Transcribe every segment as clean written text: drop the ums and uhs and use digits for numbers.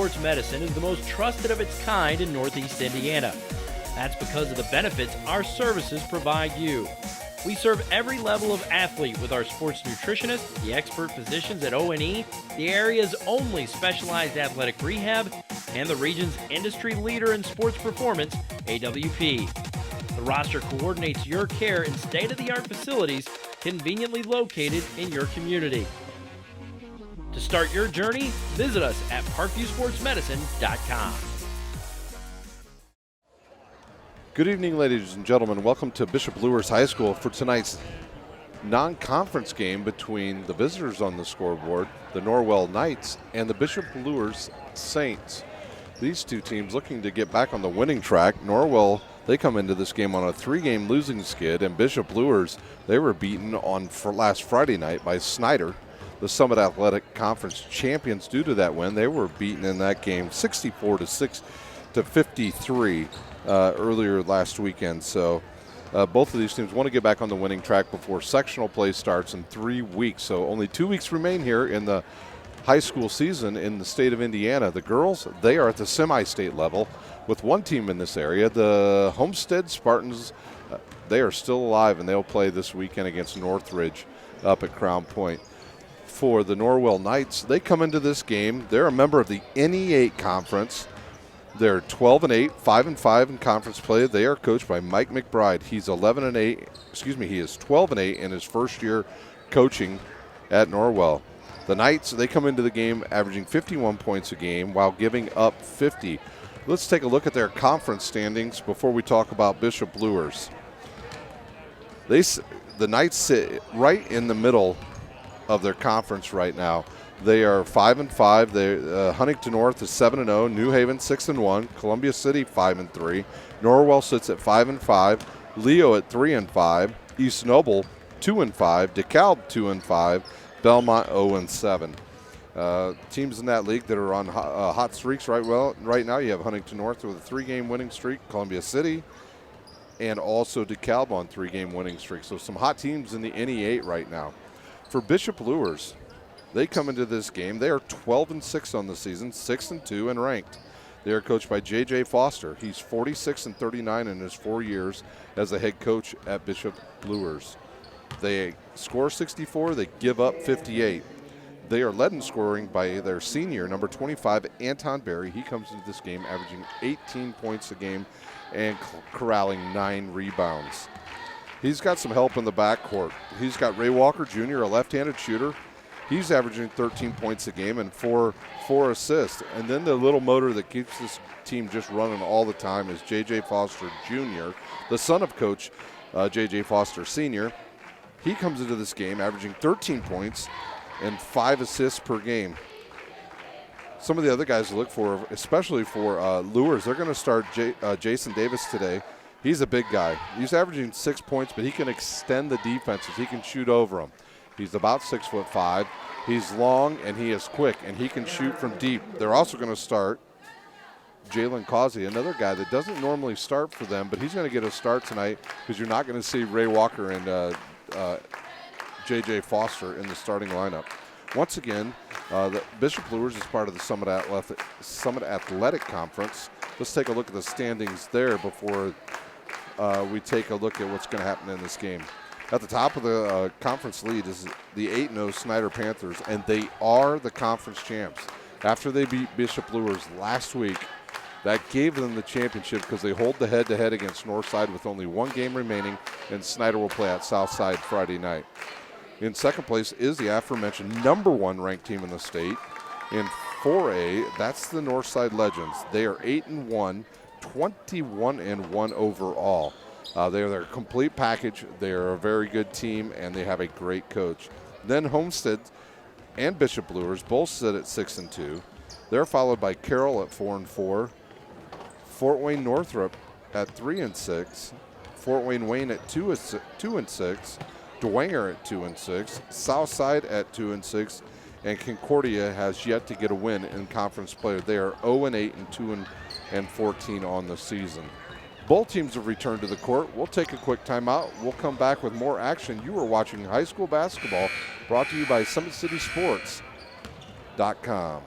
Sports Medicine is the most trusted of its kind in Northeast Indiana. That's because of the benefits our services provide you. We serve every level of athlete with our sports nutritionists, the expert physicians at O&E, the area's only specialized athletic rehab, and the region's industry leader in sports performance, AWP. The roster coordinates your care in state-of-the-art facilities conveniently located in your community. To start your journey, visit us at parkviewsportsmedicine.com. Good evening, ladies and gentlemen. Welcome to Bishop Luers High School for tonight's non-conference game between the visitors on the scoreboard, the Norwell Knights, and the Bishop Luers Saints. These two teams looking to get back on the winning track. Norwell, they come into this game on a 3-game losing skid, and Bishop Luers, they were beaten on last Friday night by Snyder, the Summit Athletic Conference champions. Due to that win, they were beaten in that game 64-53 earlier last weekend. So both of these teams want to get back on the winning track before sectional play starts in 3 weeks. So only 2 weeks remain here in the high school season in the state of Indiana. The girls, they are at the semi-state level with one team in this area. The Homestead Spartans, they are still alive, and they'll play this weekend against Northridge up at Crown Point. For the Norwell Knights, they come into this game. They're a member of the NE8 conference. They're 12-8, 5-5 in conference play. They are coached by Mike McBride. He's 11-8. He is 12-8 in his first year coaching at Norwell. The Knights, they come into the game averaging 51 points a game while giving up 50. Let's take a look at their conference standings before we talk about Bishop Luers. The Knights sit right in the middle of their conference right now. They are 5-5. Huntington North is 7-0. New Haven 6-1. Columbia City 5-3. Norwell sits at 5-5. Leo at 3-5. East Noble 2-5. DeKalb 2-5. Belmont 0-7. Teams in that league that are on hot streaks right now. You have Huntington North with a 3-game winning streak. Columbia City and also DeKalb on 3-game winning streak. So some hot teams in the NE8 right now. For Bishop Luers, they come into this game. They are 12-6 on the season, 6-2 and ranked. They are coached by J.J. Foster. He's 46-39 in his 4 years as a head coach at Bishop Luers. They score 64. They give up 58. They are led in scoring by their senior, number 25, Anton Berry. He comes into this game averaging 18 points a game and corralling 9 rebounds. He's got some help in the backcourt. He's got Ray Walker Jr., a left-handed shooter. He's averaging 13 points a game and four assists. And then the little motor that keeps this team just running all the time is J.J. Foster Jr., the son of Coach J.J. Foster Sr. He comes into this game averaging 13 points and 5 assists per game. Some of the other guys to look for, especially for Luers, they're going to start Jason Davis today. He's a big guy. He's averaging 6 points, but he can extend the defenses. He can shoot over them. He's about 6'5". He's long and he is quick, and he can shoot from deep. They're also going to start Jalen Causey, another guy that doesn't normally start for them, but he's going to get a start tonight because you're not going to see Ray Walker and J.J. Foster in the starting lineup. Once again, the Bishop Luers is part of the Summit Athletic Conference. Let's take a look at the standings there before we take a look at what's going to happen in this game. At the top of the conference lead is the 8-0 Snyder Panthers, and they are the conference champs. After they beat Bishop Luers last week, that gave them the championship because they hold the head-to-head against Northside with only 1 game remaining, and Snyder will play at Southside Friday night. In second place is the aforementioned #1 ranked team in the state. In 4A, that's the Northside Legends. They are 8-1, 21-1 overall. They're their complete package. They're a very good team, and they have a great coach. Then Homestead and Bishop Luers both sit at 6-2. They're followed by Carroll at 4-4, Fort Wayne Northrop at 3-6, Fort Wayne at 2-6, Dwenger at 2-6, Southside at 2-6, and Concordia has yet to get a win in conference play. They are 0-8 and 2-14 on the season. Both teams have returned to the court. We'll take a quick timeout. We'll come back with more action. You are watching high school basketball, brought to you by SummitCitySports.com.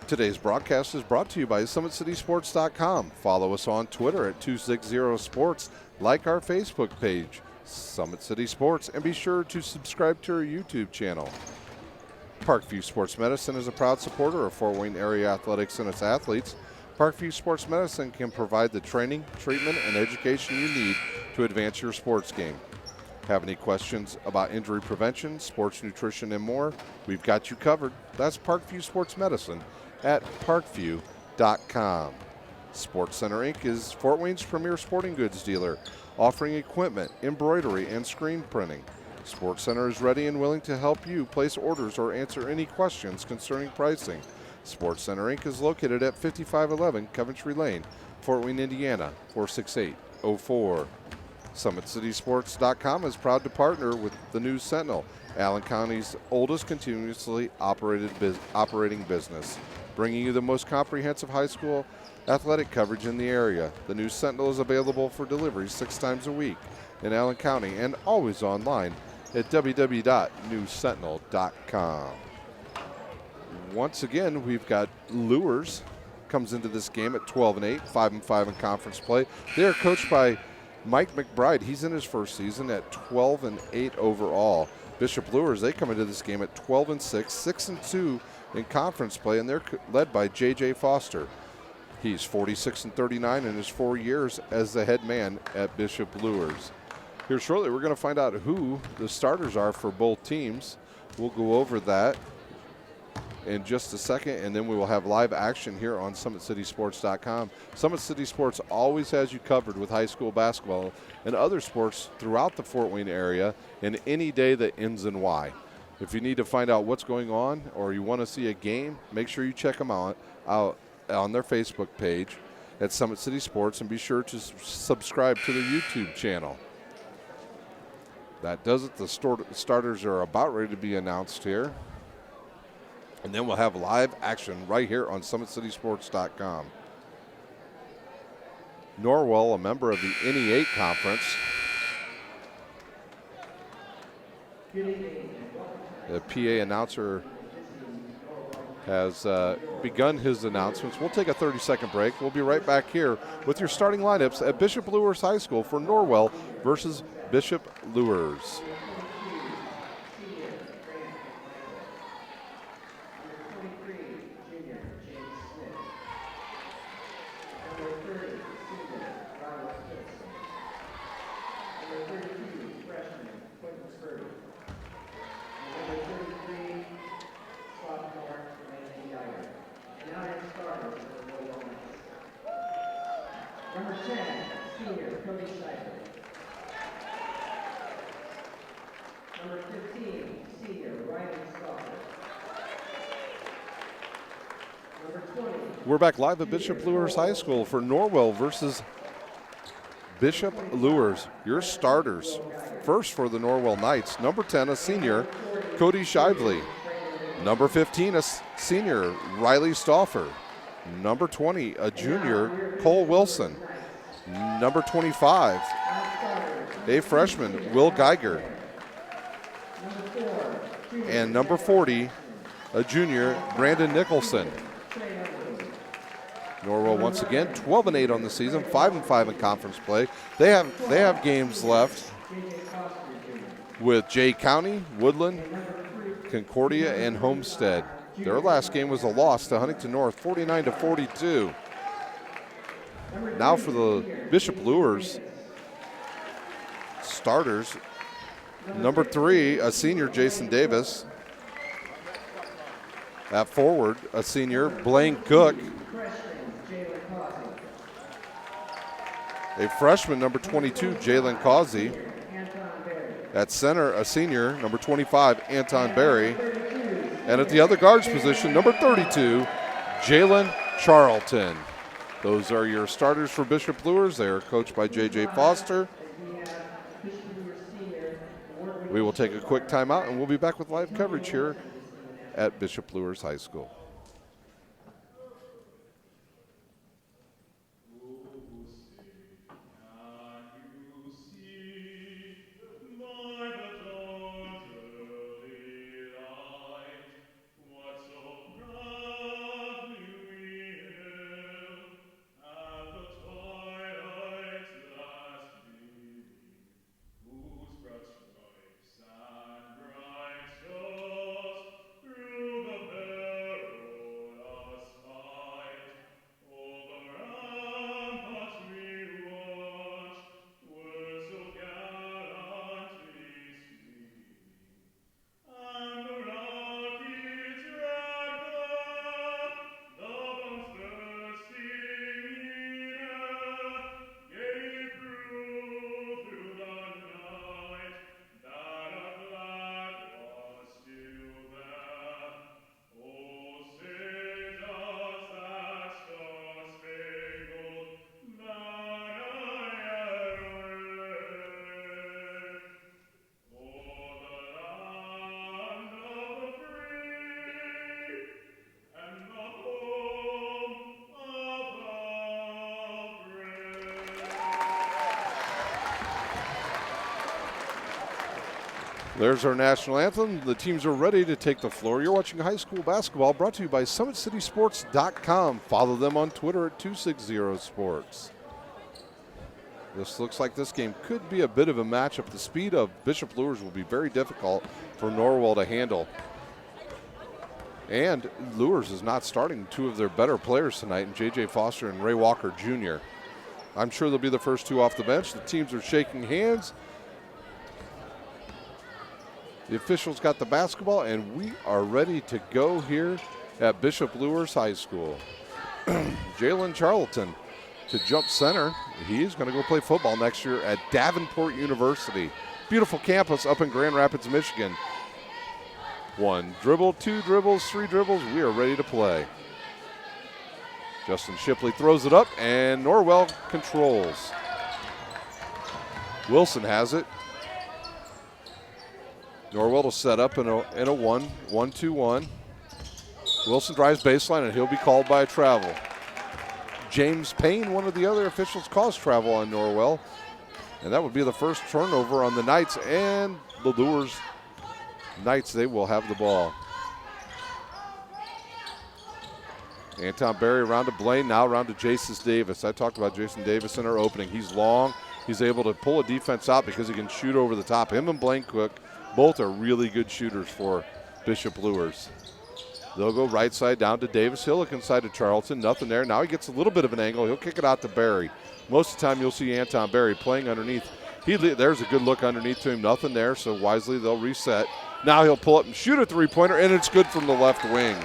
Today's broadcast is brought to you by SummitCitySports.com. Follow us on Twitter at 260sports. Like our Facebook page, Summit City Sports, and be sure to subscribe to our YouTube channel. Parkview Sports Medicine is a proud supporter of Fort Wayne area athletics and its athletes. Parkview Sports Medicine can provide the training, treatment, and education you need to advance your sports game. Have any questions about injury prevention, sports nutrition, and more? We've got you covered. That's Parkview Sports Medicine at parkview.com. Sports Center Inc. is Fort Wayne's premier sporting goods dealer, offering equipment, embroidery, and screen printing. Sports Center is ready and willing to help you place orders or answer any questions concerning pricing. Sports Center Inc. is located at 5511 Coventry Lane, Fort Wayne, Indiana, 46804. SummitCitySports.com is proud to partner with the News Sentinel, Allen County's oldest continuously operating business, bringing you the most comprehensive high school athletic coverage in the area. The News Sentinel is available for delivery 6 times a week in Allen County and always online at www.newssentinel.com. Once again, we've got Luers comes into this game at 12-8, 5-5 in conference play. They are coached by Mike McBride. He's in his first season at 12-8 overall. Bishop Luers, they come into this game at 12-6, 6-2 in conference play, and they're led by J.J. Foster. He's 46-39 in his 4 years as the head man at Bishop Luers. Here shortly, we're going to find out who the starters are for both teams. We'll go over that in just a second, and then we will have live action here on SummitCitySports.com. Summit City Sports always has you covered with high school basketball and other sports throughout the Fort Wayne area and any day that ends in Y. If you need to find out what's going on or you want to see a game, make sure you check them out on their Facebook page at Summit City Sports, and be sure to subscribe to the YouTube channel. That does it. The starters are about ready to be announced here. And then we'll have live action right here on SummitCitySports.com. Norwell, a member of the NE8 conference. The PA announcer has begun his announcements. We'll take a 30-second break. We'll be right back here with your starting lineups at Bishop Luers High School for Norwell versus Bishop Luers. We're back live at Bishop Luers High School for Norwell versus Bishop Luers. Your starters. First for the Norwell Knights, number 10, a senior, Cody Shively. Number 15, a senior, Riley Stauffer. Number 20, a junior, Cole Wilson. Number 25, a freshman, Will Geiger. And number 40, a junior, Brandon Nicholson. Norwell once again 12-8 on the season, 5-5 in conference play. They have games left with Jay County, Woodland, Concordia, and Homestead. Their last game was a loss to Huntington North, 49-42. Now for the Bishop Luers starters, number 3, a senior, Jason Davis. At forward, a senior, Blaine Cook. A freshman, number 22, Jalen Causey. At center, a senior, number 25, Anton Berry. And at the other guards position, number 32, Jalen Charlton. Those are your starters for Bishop Luers. They are coached by J.J. Foster. We will take a quick timeout, and we'll be back with live coverage here at Bishop Luers High School. There's our national anthem. The teams are ready to take the floor. You're watching high school basketball brought to you by SummitCitySports.com. Follow them on Twitter at 260sports. This looks like this game could be a bit of a matchup. The speed of Bishop Luers will be very difficult for Norwell to handle. And Luers is not starting two of their better players tonight, in J.J. Foster and Ray Walker Jr. I'm sure they'll be the first two off the bench. The teams are shaking hands. The officials got the basketball, and we are ready to go here at Bishop Luers High School. Jalen Charlton to jump center. He's going to go play football next year at Davenport University. Beautiful campus up in Grand Rapids, Michigan. 1 dribble, 2 dribbles, 3 dribbles. We are ready to play. Justin Shipley throws it up, and Norwell controls. Wilson has it. Norwell will set up in a 1-2-1. Wilson drives baseline, and he'll be called by a travel. James Payne, one of the other officials, calls travel on Norwell. And that would be the first turnover on the Knights, and the Luers Knights, they will have the ball. Anton Berry around to Blaine, now around to Jason Davis. I talked about Jason Davis in our opening. He's long. He's able to pull a defense out because he can shoot over the top. Him and Blaine Cook, both are really good shooters for Bishop Luers. They'll go right side down to Davis. He'll look inside to Charlton. Nothing there. Now he gets a little bit of an angle. He'll kick it out to Berry. Most of the time you'll see Anton Berry playing underneath. There's a good look underneath to him. Nothing there, so wisely they'll reset. Now he'll pull up and shoot a three-pointer, and it's good from the left wing.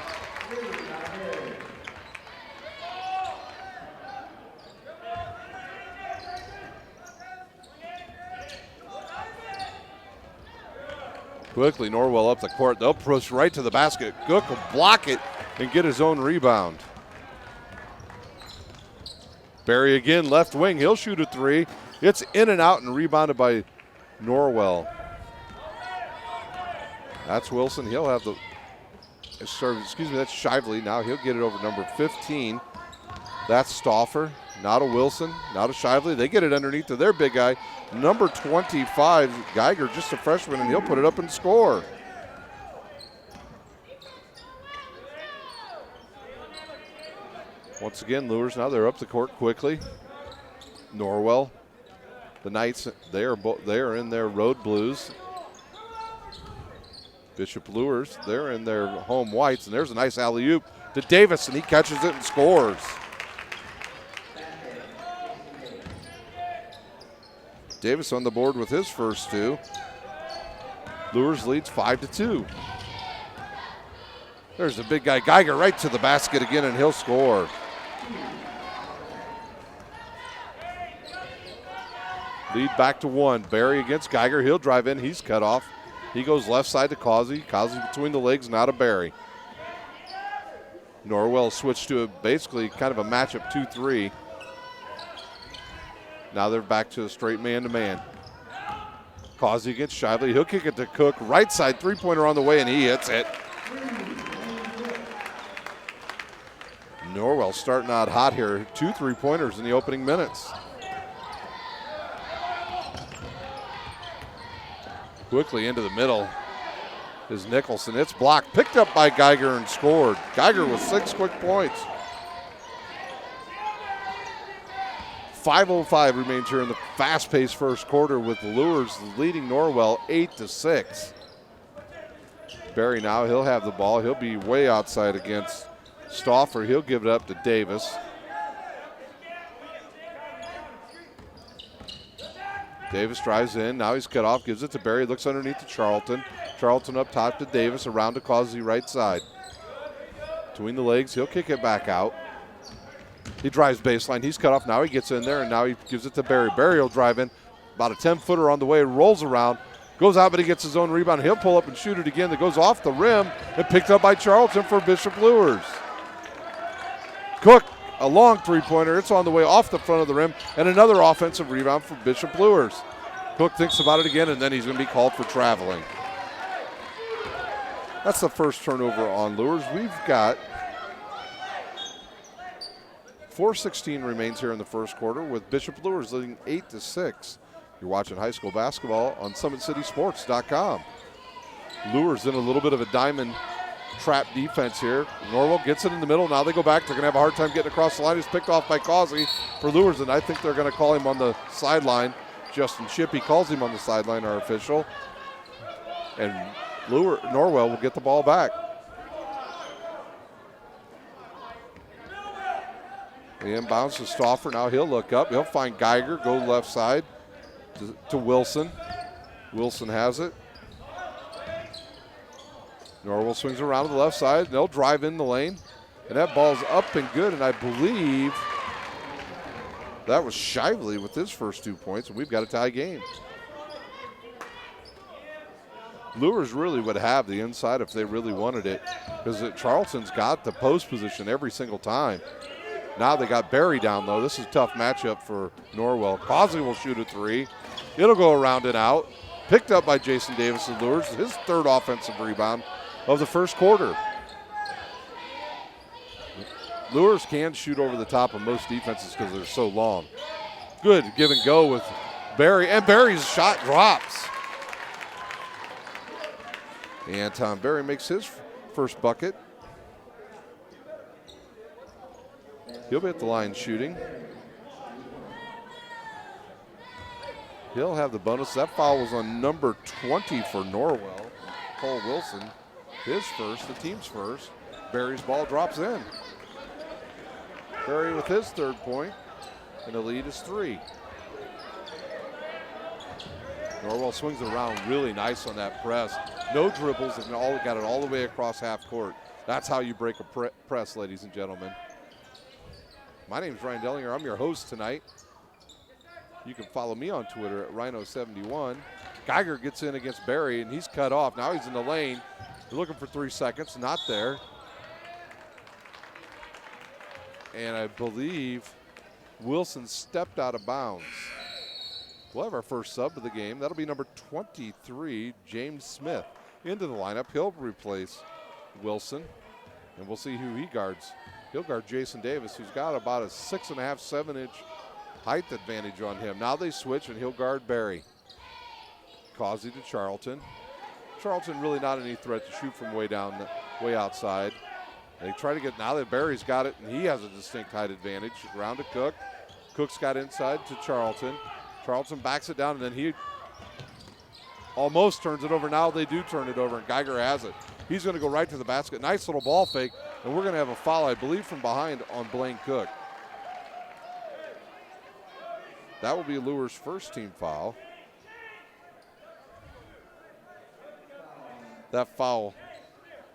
Quickly, Norwell up the court. They'll push right to the basket. Cook will block it and get his own rebound. Berry again, left wing. He'll shoot a three. It's in and out and rebounded by Norwell. That's Wilson. He'll have the, that's Shively. Now he'll get it over number 15. That's Stauffer. Now to Wilson. Now to Shively. They get it underneath to their big guy. Number 25, Geiger, just a freshman, and he'll put it up and score. Once again, Luers, now they're up the court quickly. Norwell, the Knights, they are in their road blues. Bishop Luers, they're in their home whites, and there's a nice alley-oop to Davis, and he catches it and scores. Davis on the board with his first two. Luers leads 5-2. There's the big guy, Geiger, right to the basket again, and he'll score. Lead back to 1. Berry against Geiger. He'll drive in. He's cut off. He goes left side to Causey. Causey between the legs, now to Berry. Norwell switched to basically kind of a matchup 2-3. Now they're back to a straight man-to-man. Causey against Shively. He'll kick it to Cook. Right side three-pointer on the way, and he hits it. Norwell starting out hot here. 2 3-pointers in the opening minutes. Quickly into the middle is Nicholson. It's blocked. Picked up by Geiger and scored. Geiger with 6 quick points. 5:05 remains here in the fast-paced first quarter with the Luers leading Norwell 8-6. Berry now, he'll have the ball. He'll be way outside against Stauffer. He'll give it up to Davis. Davis drives in. Now he's cut off. Gives it to Berry. Looks underneath to Charlton. Charlton up top to Davis. Around to Causey right side. Between the legs. He'll kick it back out. He drives baseline. He's cut off. Now he gets in there, and now he gives it to Berry. Berry will drive in. About a 10-footer on the way. Rolls around. Goes out, but he gets his own rebound. He'll pull up and shoot it again. That goes off the rim and picked up by Charlton for Bishop Luers. Cook, a long three-pointer. It's on the way off the front of the rim, and another offensive rebound for Bishop Luers. Cook thinks about it again, and then he's going to be called for traveling. That's the first turnover on Luers. We've got 4:16 remains here in the first quarter with Bishop Luers leading 8-6. You're watching high school basketball on SummitCitySports.com. Luers in a little bit of a diamond trap defense here. Norwell gets it in the middle. Now they go back. They're going to have a hard time getting across the line. He's picked off by Causey for Luers, and I think they're going to call him on the sideline. Justin Shippey calls him on the sideline, our official. And Norwell will get the ball back. The inbounds to Stauffer. Now he'll look up. He'll find Geiger, go left side to Wilson. Wilson has it. Norwell swings around to the left side. They'll drive in the lane. And that ball's up and good, and I believe that was Shively with his first 2 points, and we've got a tie game. Luers really would have the inside if they really wanted it, because Charlton's got the post position every single time. Now they got Barry down low. This is a tough matchup for Norwell. Causey will shoot a three. It'll go around and out. Picked up by Jason Davis of Luers, his third offensive rebound of the first quarter. Luers can shoot over the top of most defenses because they're so long. Good give and go with Barry, and Barry's shot drops. Anton Barry makes his first bucket. He'll be at the line shooting. He'll have the bonus. That foul was on number 20 for Norwell. Cole Wilson, his first, the team's first. Barry's ball drops in. Barry with his third point, and the lead is 3. Norwell swings it around really nice on that press. No dribbles, and got it all the way across half court. That's how you break a press, ladies and gentlemen. My name is Ryan Dellinger. I'm your host tonight. You can follow me on Twitter at Rhino71. Geiger gets in against Barry, and he's cut off. Now he's in the lane. They're looking for 3 seconds. Not there. And I believe Wilson stepped out of bounds. We'll have our first sub of the game. That'll be number 23, James Smith, into the lineup. He'll replace Wilson, and we'll see who he guards. He'll guard Jason Davis, who's got about a 6.5, 7-inch height advantage on him. Now they switch, and he'll guard Barry. Causey to Charlton. Charlton really not any threat to shoot from way outside. They try to get, now that Barry's got it, and he has a distinct height advantage. Around to Cook. Cook's got inside to Charlton. Charlton backs it down, and then he almost turns it over. Now they do turn it over, and Geiger has it. He's going to go right to the basket. Nice little ball fake, and we're going to have a foul, I believe, from behind on Blaine Cook. That will be Luers' first team foul. That foul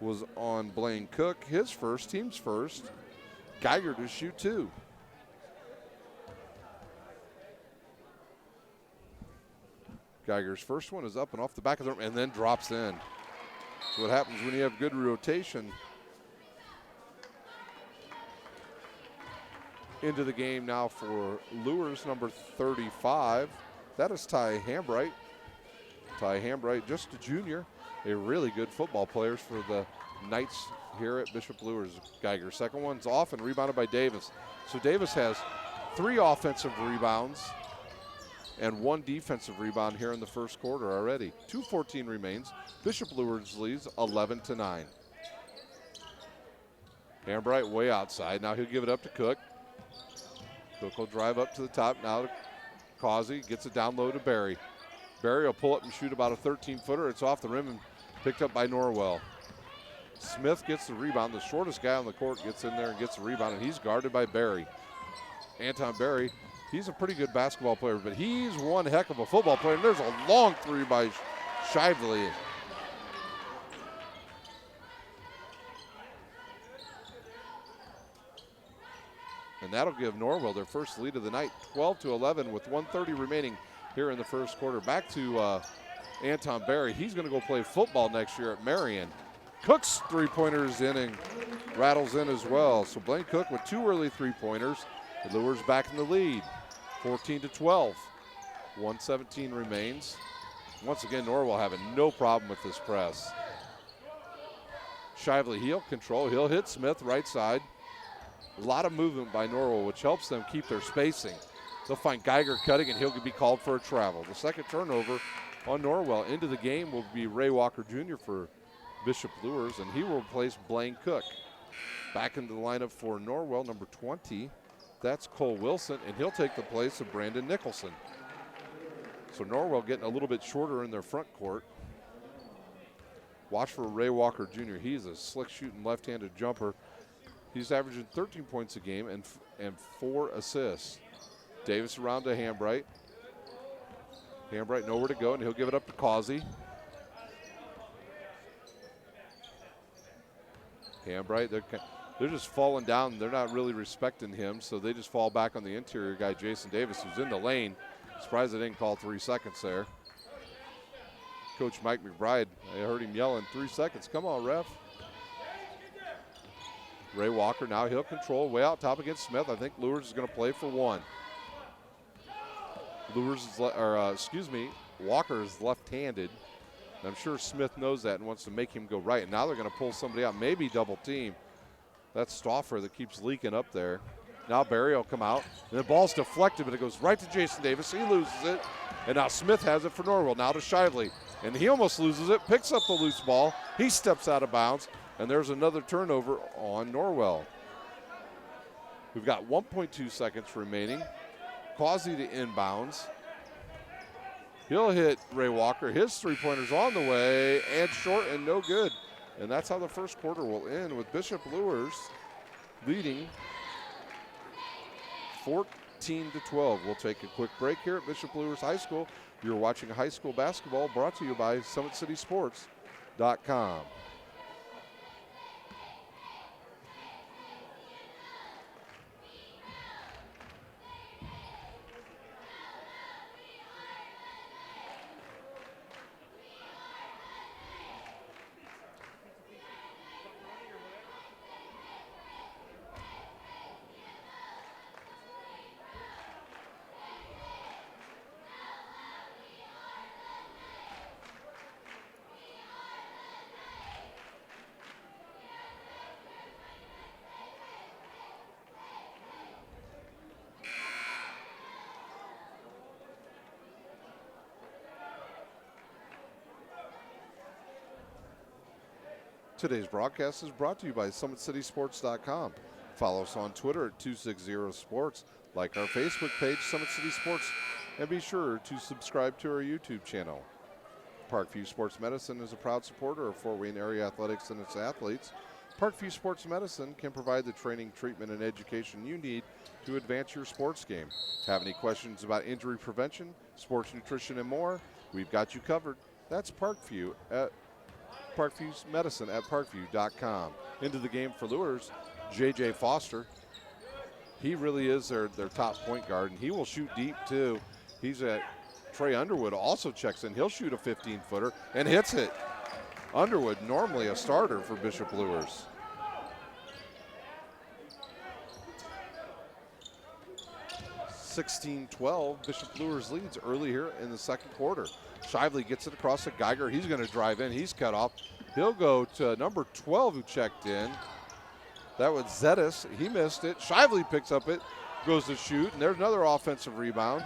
was on Blaine Cook, his first, team's first. Geiger to shoot 2. Geiger's first one is up and off the back of the rim and then drops in. That's what happens when you have good rotation. Into the game now for Luers, number 35. That is Ty Hambright. Ty Hambright, just a junior. A really good football player for the Knights here at Bishop Luers. Geiger, second one's off and rebounded by Davis. So Davis has 3 offensive rebounds and 1 defensive rebound here in the first quarter already. 2:14 remains. Bishop Luers leads 11-9. Hambright way outside. Now he'll give it up to Cook. Cook will drive up to the top. Now to Causey. Gets it down low to Barry. Barry will pull up and shoot about a 13-footer. It's off the rim and picked up by Norwell. Smith gets the rebound. The shortest guy on the court gets in there and gets the rebound, and he's guarded by Barry. Anton Barry, he's a pretty good basketball player, but he's one heck of a football player. And there's a long three by Shively. And that'll give Norwell their first lead of the night, 12-11 with 1:30 remaining here in the first quarter. Back to Anton Barry. He's going to go play football next year at Marion. Cook's three-pointers in and rattles in as well. So Blaine Cook with 2 early three-pointers. The Luers back in the lead, 14-12. 1:17 remains. Once again, Norwell having no problem with this press. Shively, he'll control. He'll hit Smith right side. A lot of movement by Norwell, which helps them keep their spacing. They'll find Geiger cutting, and he'll be called for a travel. The second turnover on Norwell. Into the game will be Ray Walker Jr. for Bishop Luers, and he will replace Blaine Cook. Back into the lineup for Norwell, number 20. That's Cole Wilson, and he'll take the place of Brandon Nicholson. So Norwell getting a little bit shorter in their front court. Watch for Ray Walker Jr. He's a slick shooting left-handed jumper. He's averaging 13 points a game and 4 assists. Davis around to Hambright. Hambright nowhere to go, and he'll give it up to Causey. Hambright, they're just falling down. They're not really respecting him, so they just fall back on the interior guy, Jason Davis, who's in the lane. Surprised they didn't call 3 seconds there. Coach Mike McBride, I heard him yelling, 3 seconds. Come on, ref. Ray Walker now, he'll control way out top against Smith. I think Luers is going to play for 1. Walker is left-handed. I'm sure Smith knows that and wants to make him go right. And now they're going to pull somebody out, maybe double team. That's Stauffer that keeps leaking up there. Now Barry will come out, and the ball's deflected, but it goes right to Jason Davis. He loses it, and now Smith has it for Norwell. Now to Shively, and he almost loses it, picks up the loose ball. He steps out of bounds, and there's another turnover on Norwell. We've got 1.2 seconds remaining. Causey to inbounds. He'll hit Ray Walker. His three-pointer's on the way, and short and no good. And that's how the first quarter will end, with Bishop Luers leading 14-12. We'll take a quick break here at Bishop Luers High School. You're watching high school basketball, brought to you by SummitCitySports.com. Today's broadcast is brought to you by SummitCitySports.com. Follow us on Twitter at 260sports. Like our Facebook page, Summit City Sports, and be sure to subscribe to our YouTube channel. Parkview Sports Medicine is a proud supporter of Fort Wayne area athletics and its athletes. Parkview Sports Medicine can provide the training, treatment, and education you need to advance your sports game. Have any questions about injury prevention, sports nutrition, and more? We've got you covered. That's Parkview at Parkview's Medicine at parkview.com. Into the game for Luers, J.J. Foster. He really is their top point guard, and he will shoot deep too. He's at Trey Underwood also checks in. He'll shoot a 15-footer and hits it. Underwood, normally a starter for Bishop Luers. (16-12). Bishop Luers leads early here in the second quarter. Shively gets it across to Geiger. He's going to drive in. He's cut off. He'll go to number 12 who checked in. That was Zetis. He missed it. Shively picks up it, goes to shoot, and there's another offensive rebound.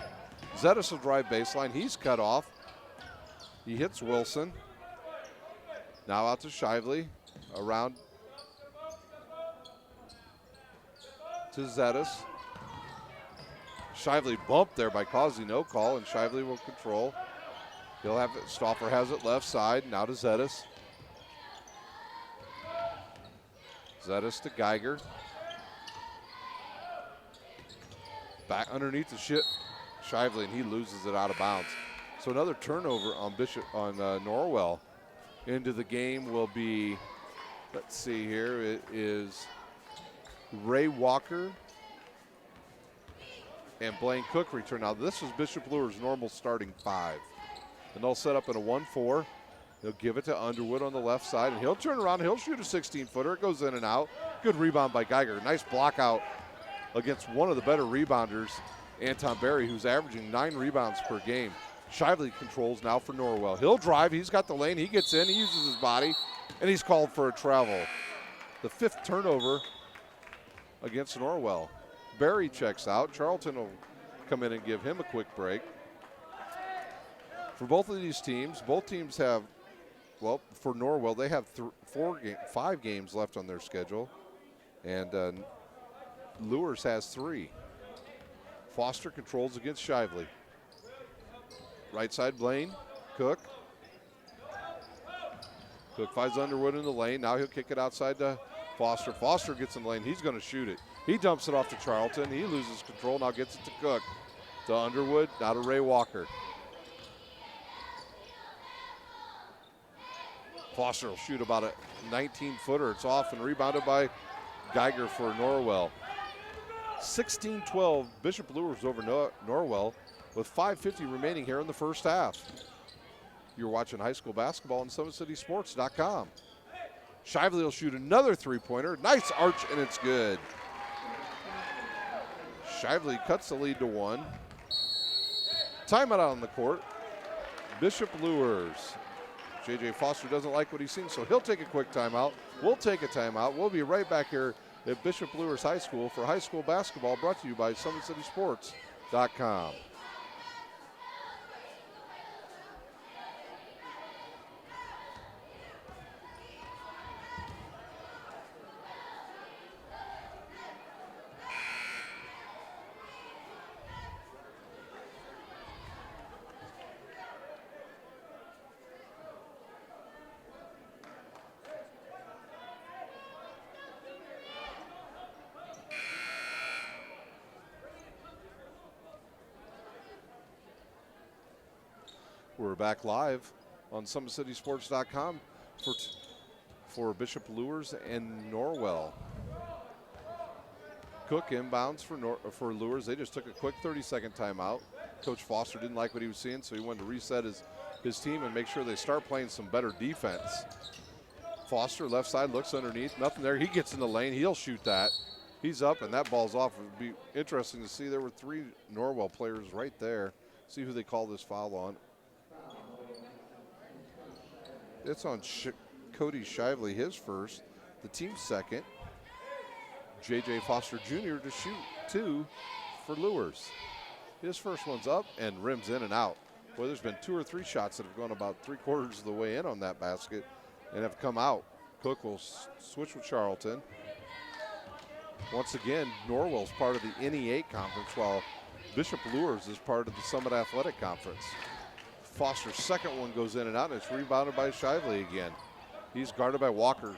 Zetis will drive baseline. He's cut off. He hits Wilson. Now out to Shively. Around to Zetis. Shively bumped there by Causey, no call, and Shively will control. He'll have it. Stauffer has it left side. Now to Zetis. Zetis to Geiger. Back underneath the Shively, and he loses it out of bounds. So another turnover on Norwell. Into the game will be, let's see here, it is Ray Walker and Blaine Cook return. Now this is Bishop Luers' normal starting 5. And they'll set up in a 1-4. He'll give it to Underwood on the left side, and he'll turn around. He'll shoot a 16-footer. It goes in and out. Good rebound by Geiger. Nice block out against one of the better rebounders, Anton Berry, who's averaging 9 rebounds per game. Shively controls now for Norwell. He'll drive. He's got the lane. He gets in. He uses his body, and he's called for a travel. The 5th turnover against Norwell. Berry checks out. Charlton will come in and give him a quick break. For both of these teams, both teams have, well, for Norwell, they have 5 games left on their schedule, and Luers has 3. Foster controls against Shively. Right side, Blaine. Cook. Cook finds Underwood in the lane. Now he'll kick it outside to Foster. Foster gets in the lane. He's going to shoot it. He dumps it off to Charlton. He loses control. Now gets it to Cook. To Underwood. Now to Ray Walker. Foster will shoot about a 19-footer. It's off and rebounded by Geiger for Norwell. 16-12, Bishop Luers over Norwell with 5:50 remaining here in the first half. You're watching high school basketball on SummitCitySports.com. Shively will shoot another three-pointer. Nice arch, and it's good. Shively cuts the lead to 1. Timeout on the court. Bishop Luers. J.J. Foster doesn't like what he's seen, so he'll take a quick timeout. We'll take a timeout. We'll be right back here at Bishop Luers High School for high school basketball, brought to you by SummitCitySports.com. We're back live on SummitCitySports.com for Bishop Luers and Norwell. Cook inbounds for Luers. They just took a quick 30-second timeout. Coach Foster didn't like what he was seeing, so he wanted to reset his team and make sure they start playing some better defense. Foster, left side, looks underneath. Nothing there. He gets in the lane. He'll shoot that. He's up, and that ball's off. It would be interesting to see. There were 3 Norwell players right there. See who they call this foul on. It's on Cody Shively, his first. The team's second. J.J. Foster Jr. to shoot 2 for Luers. His first one's up and rims in and out. Boy, there's been 2 or 3 shots that have gone about 3/4 of the way in on that basket and have come out. Cook will switch with Charlton. Once again, Norwell's part of the NE8 conference, while Bishop Luers is part of the Summit Athletic Conference. Foster's second one goes in and out, and it's rebounded by Shively again. He's guarded by Walker.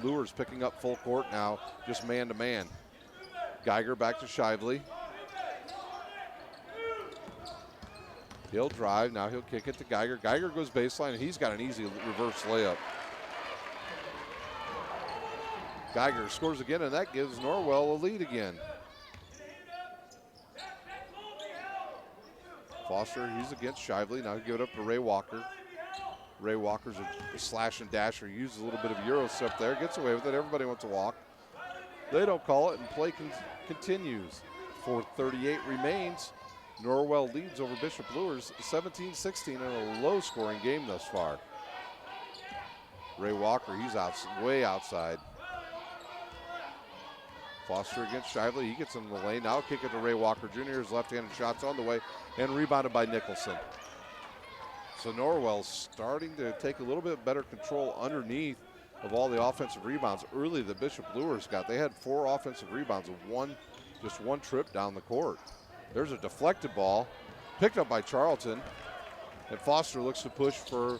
Luers picking up full court now, just man-to-man. Geiger back to Shively. He'll drive. Now he'll kick it to Geiger. Geiger goes baseline, and he's got an easy reverse layup. Geiger scores again, and that gives Norwell a lead again. Foster, he's against Shively. Now he'll give it up to Ray Walker. Ray Walker's a slash and dasher. He uses a little bit of Euro step there. Gets away with it. Everybody wants to walk. They don't call it, and play continues. 4:38 remains. Norwell leads over Bishop Luers 17-16 in a low-scoring game thus far. Ray Walker, he's way outside. Foster against Shively. He gets in the lane. Now kick it to Ray Walker Jr. His left-handed shot's on the way and rebounded by Nicholson. So Norwell's starting to take a little bit better control underneath of all the offensive rebounds early that Bishop Luers got. They had 4 offensive rebounds of just one trip down the court. There's a deflected ball picked up by Charlton, and Foster looks to push for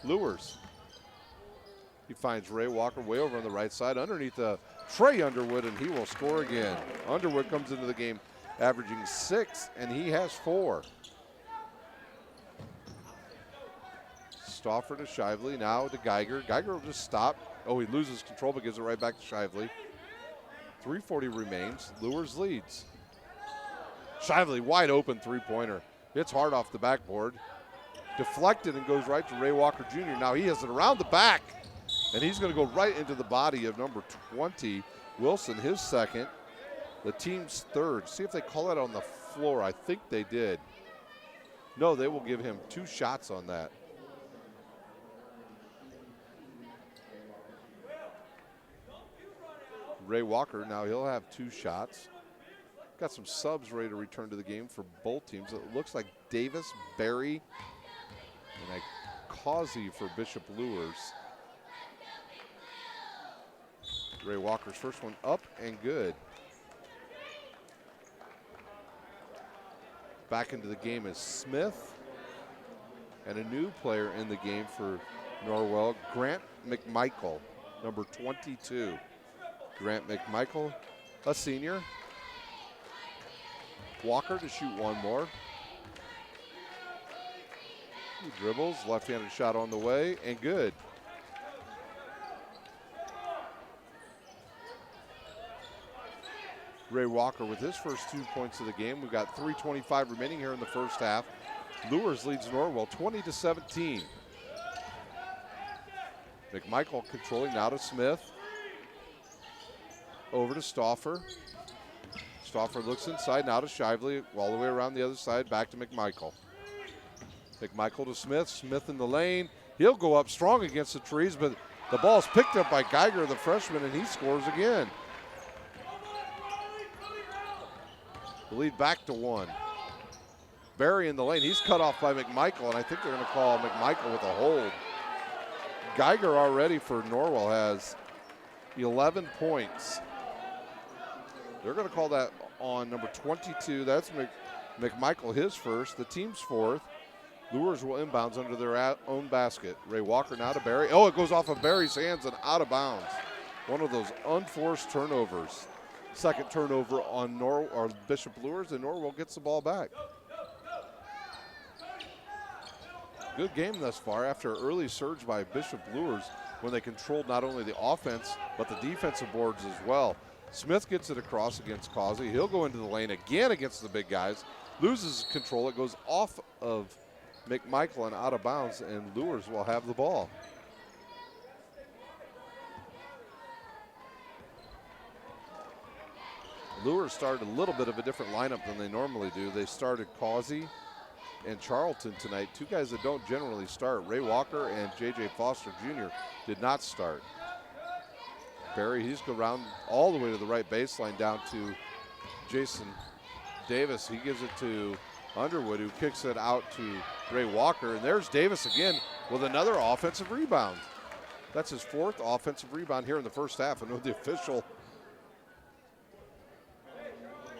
Luers. He finds Ray Walker way over on the right side underneath Trey Underwood, and he will score again. Underwood comes into the game averaging 6, and he has 4. Stauffer to Shively, now to Geiger. Geiger will just stop. Oh, he loses control but gives it right back to Shively. 3:40 remains. Luers leads. Shively, wide open three-pointer. Hits hard off the backboard. Deflected and goes right to Ray Walker Jr. Now he has it around the back, and he's going to go right into the body of number 20, Wilson, his second. The team's third. See if they call it on the floor. I think they did. No, they will give him 2 shots on that. Ray Walker, now he'll have 2 shots. Got some subs ready to return to the game for both teams. It looks like Davis, Berry, and a Causey for Bishop Luers. Ray Walker's first one up and good. Back into the game is Smith. And a new player in the game for Norwell, Grant McMichael, number 22. Grant McMichael, a senior. Walker to shoot one more. He dribbles, left-handed shot on the way, and good. Ray Walker with his first 2 points of the game. We've got 3:25 remaining here in the first half. Luers leads Norwell 20-17. McMichael controlling now to Smith. Over to Stauffer. Stauffer looks inside now to Shively, all the way around the other side, back to McMichael. McMichael to Smith. Smith in the lane. He'll go up strong against the trees, but the ball's picked up by Geiger, the freshman, and he scores again. The lead back to 1. Barry in the lane. He's cut off by McMichael, and I think they're going to call McMichael with a hold. Geiger already for Norwell has 11 points. They're going to call that on number 22. That's McMichael, his first. The team's fourth. Luers will inbounds under their own basket. Ray Walker now to Barry. Oh, it goes off of Barry's hands and out of bounds. One of those unforced turnovers. Second turnover on Bishop Luers, and Norwell gets the ball back. Good game thus far after an early surge by Bishop Luers when they controlled not only the offense but the defensive boards as well. Smith gets it across against Causey. He'll go into the lane again against the big guys. Loses control. It goes off of McMichael and out of bounds, and Luers will have the ball. Luers started a little bit of a different lineup than they normally do. They started Causey and Charlton tonight, two guys that don't generally start. Ray Walker and J.J. Foster Jr. did not start. Barry, he's go around all the way to the right baseline down to Jason Davis. He gives it to Underwood, who kicks it out to Ray Walker. And there's Davis again with another offensive rebound. That's his fourth offensive rebound here in the first half. I know the official,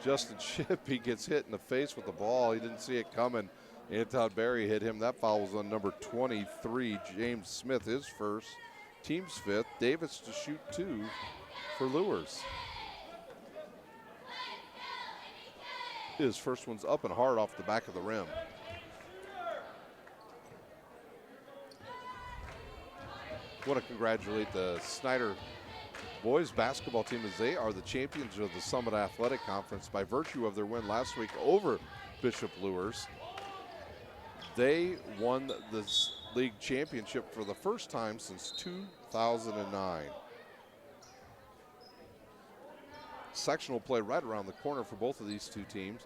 Justin Shipp, he gets hit in the face with the ball. He didn't see it coming. Anton Barry hit him. That foul was on number 23, James Smith, his first. Team's fifth. Davis to shoot 2 for Luers. His first one's up and hard off the back of the rim. I want to congratulate the Snyder boys basketball team as they are the champions of the Summit Athletic Conference by virtue of their win last week over Bishop Luers. They won the league championship for the first time since 2009. Sectional play right around the corner for both of these two teams.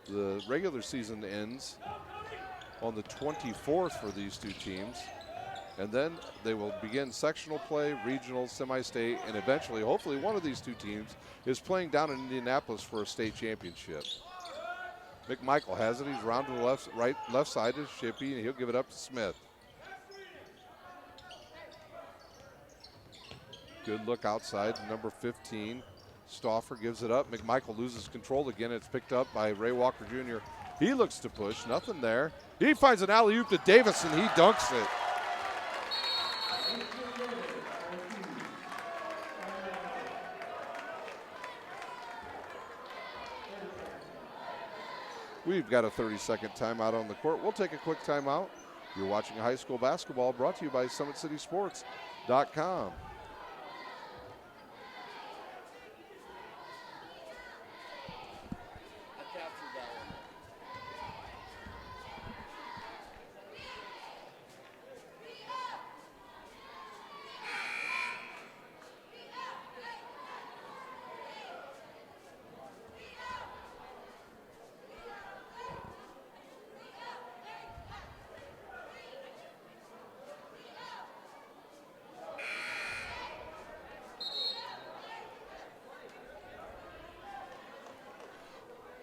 The regular season ends on the 24th for these two teams. And then they will begin sectional play, regional, semi-state, and eventually, hopefully, one of these two teams is playing down in Indianapolis for a state championship. McMichael has it. He's round to the left side to Shippey, and he'll give it up to Smith. Good look outside, number 15. Stauffer gives it up. McMichael loses control again. It's picked up by Ray Walker Jr. He looks to push. Nothing there. He finds an alley-oop to Davis, and he dunks it. We've got a 30-second timeout on the court. We'll take a quick timeout. You're watching high school basketball brought to you by SummitCitySports.com.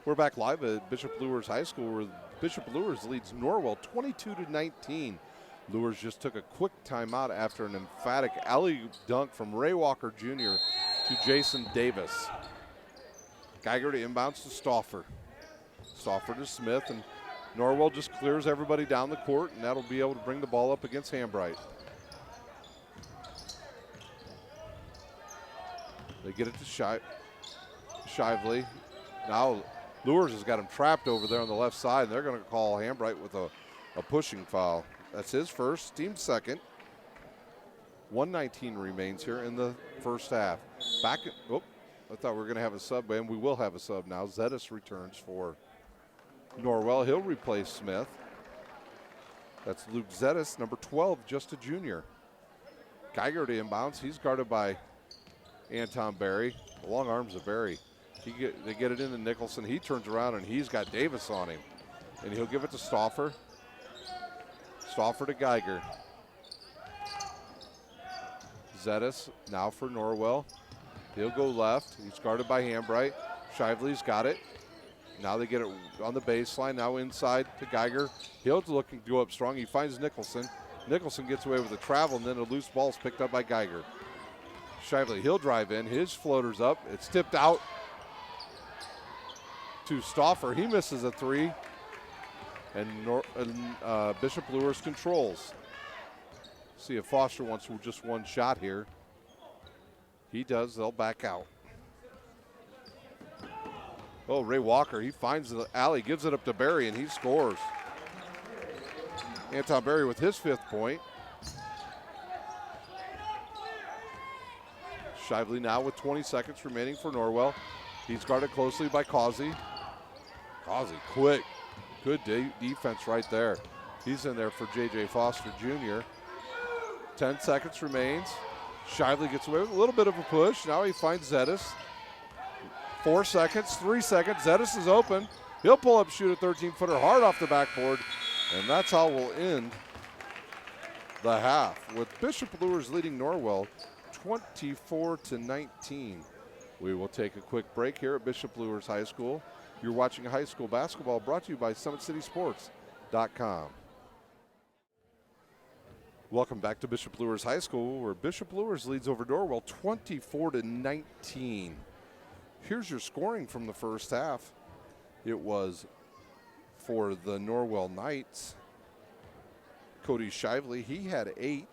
We're back live at Bishop Luers High School, where Bishop Luers leads Norwell 22-19. Luers just took a quick timeout after an emphatic alley dunk from Ray Walker Jr. to Jason Davis. Geiger to inbounds to Stauffer. Stauffer to Smith, and Norwell just clears everybody down the court, and that'll be able to bring the ball up against Hambright. They get it to Shively. Now Luers has got him trapped over there on the left side, and they're going to call Hambright with a pushing foul. That's his first, team's second. 1:19 remains here in the first half. I thought we were going to have a sub, and we will have a sub now. Zettis returns for Norwell. He'll replace Smith. That's Luke Zettis, number 12, just a junior. Geiger to inbounds. He's guarded by Anton Berry. The long arms of Berry. They get it into Nicholson. He turns around, and he's got Davis on him. And he'll give it to Stauffer. Stauffer to Geiger. Zettis now for Norwell. He'll go left. He's guarded by Hambright. Shively's got it. Now they get it on the baseline. Now inside to Geiger. He'll looking to go up strong. He finds Nicholson. Nicholson gets away with the travel, and then a loose ball's picked up by Geiger. Shively, he'll drive in. His floater's up. It's tipped out to Stauffer. He misses a three. And Bishop Luers controls. See if Foster wants just one shot here. He does. They'll back out. Oh, Ray Walker, he finds the alley, gives it up to Berry, and he scores. Anton Berry with his 5th point. Shively now with 20 seconds remaining for Norwell. He's guarded closely by Causey. Causey, quick. Good defense right there. He's in there for J.J. Foster Jr. 10 seconds remains. Shively gets away with a little bit of a push. Now he finds Zettis. 4 seconds, 3 seconds. Zettis is open. He'll pull up, shoot a 13-footer hard off the backboard. And that's how we'll end the half, with Bishop Luers leading Norwell 24-19. We will take a quick break here at Bishop Luers High School. You're watching high school basketball brought to you by SummitCitySports.com. Welcome back to Bishop Luers High School, where Bishop Luers leads over Norwell 24-19. Here's your scoring from the first half. It was for the Norwell Knights. Cody Shively, he had 8.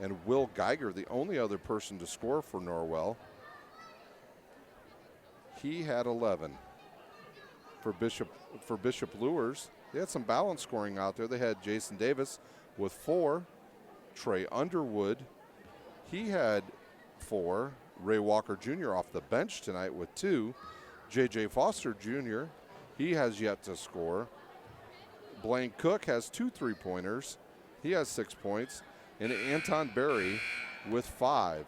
And Will Geiger, the only other person to score for Norwell, he had 11. For Bishop Luers, they had some balance scoring out there. They had Jason Davis with 4. Trey Underwood, he had 4. Ray Walker Jr. off the bench tonight with 2. J.J. Foster Jr., he has yet to score. Blaine Cook has 2 3-pointers. He has 6 points. And Anton Berry with 5.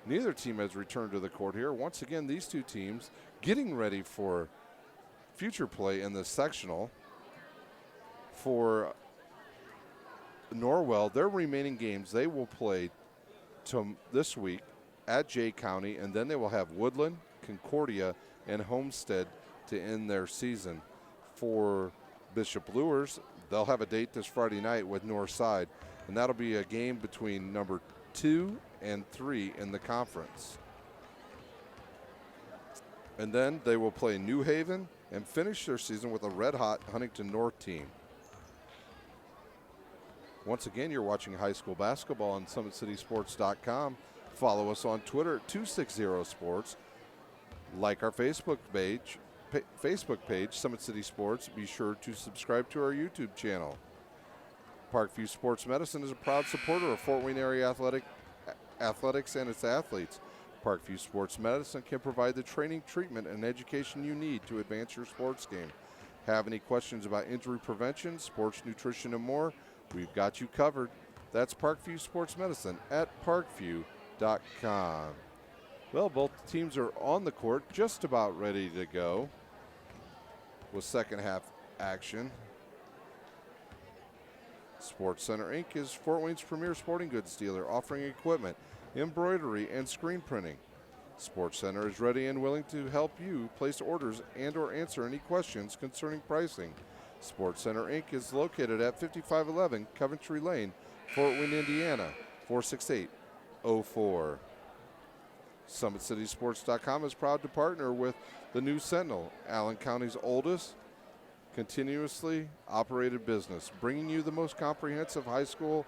Neither team has returned to the court here. Once again, these two teams getting ready for future play in the sectional. For Norwell, their remaining games, they will play this week at Jay County, and then they will have Woodland, Concordia, and Homestead to end their season. For Bishop Luers, they'll have a date this Friday night with Northside, and that'll be a game between number 2 and 3 in the conference. And then they will play New Haven and finish their season with a red-hot Huntington North team. Once again, you're watching high school basketball on SummitCitySports.com. Follow us on Twitter at 260sports. Like our Facebook page, Summit City Sports. Be sure to subscribe to our YouTube channel. Parkview Sports Medicine is a proud supporter of Fort Wayne area athletics and its athletes. Parkview Sports Medicine can provide the training, treatment, and education you need to advance your sports game. Have any questions about injury prevention, sports nutrition, and more? We've got you covered. That's Parkview Sports Medicine at parkview.com. Well, both teams are on the court, just about ready to go with second half action. Sports Center Inc. is Fort Wayne's premier sporting goods dealer, offering equipment, embroidery, and screen printing. Sports Center is ready and willing to help you place orders and or answer any questions concerning pricing. Sports Center Inc. is located at 5511 Coventry Lane, Fort Wayne, Indiana, 46804. SummitCitySports.com is proud to partner with the News Sentinel, Allen County's oldest continuously operated business, bringing you the most comprehensive high school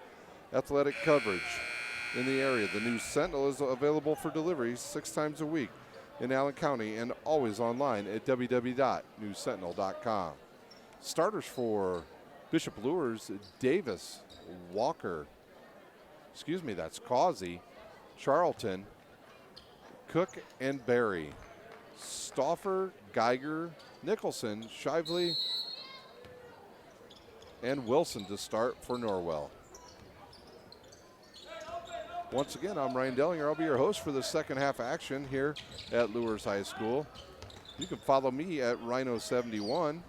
athletic coverage in the area. The News Sentinel is available for delivery 6 times a week in Allen County and always online at www.newssentinel.com. Starters for Bishop Luers: Davis, Walker, that's Causey, Charlton, Cook, and Berry. Stauffer, Geiger, Nicholson, Shively, and Wilson to start for Norwell. Once again, I'm Ryan Dellinger. I'll be your host for the second half action here at Luers High School. You can follow me at Rhino71.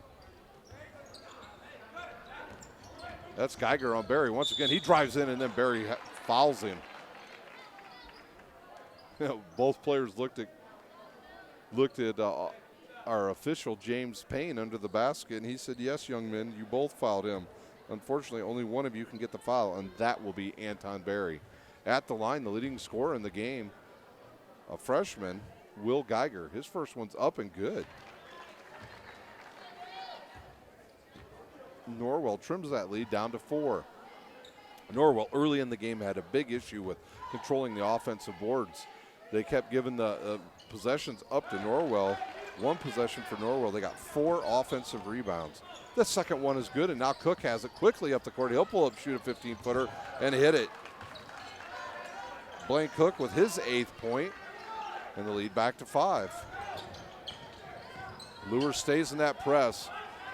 That's Geiger on Berry. Once again, he drives in and then Berry fouls him. Both players looked at our official, James Payne, under the basket, and he said, yes, young men, you both fouled him. Unfortunately, only one of you can get the foul, and that will be Anton Berry. At the line, the leading scorer in the game, a freshman, Will Geiger. His first one's up and good. Norwell trims that lead down to 4. Norwell early in the game had a big issue with controlling the offensive boards. They kept giving the possessions up to Norwell. One possession for Norwell. They got 4 offensive rebounds. The second one is good, and now Cook has it quickly up the court. He'll pull up, shoot a 15-footer, and hit it. Blaine Cook with his 8th point, and the lead back to 5. Luers stays in that press.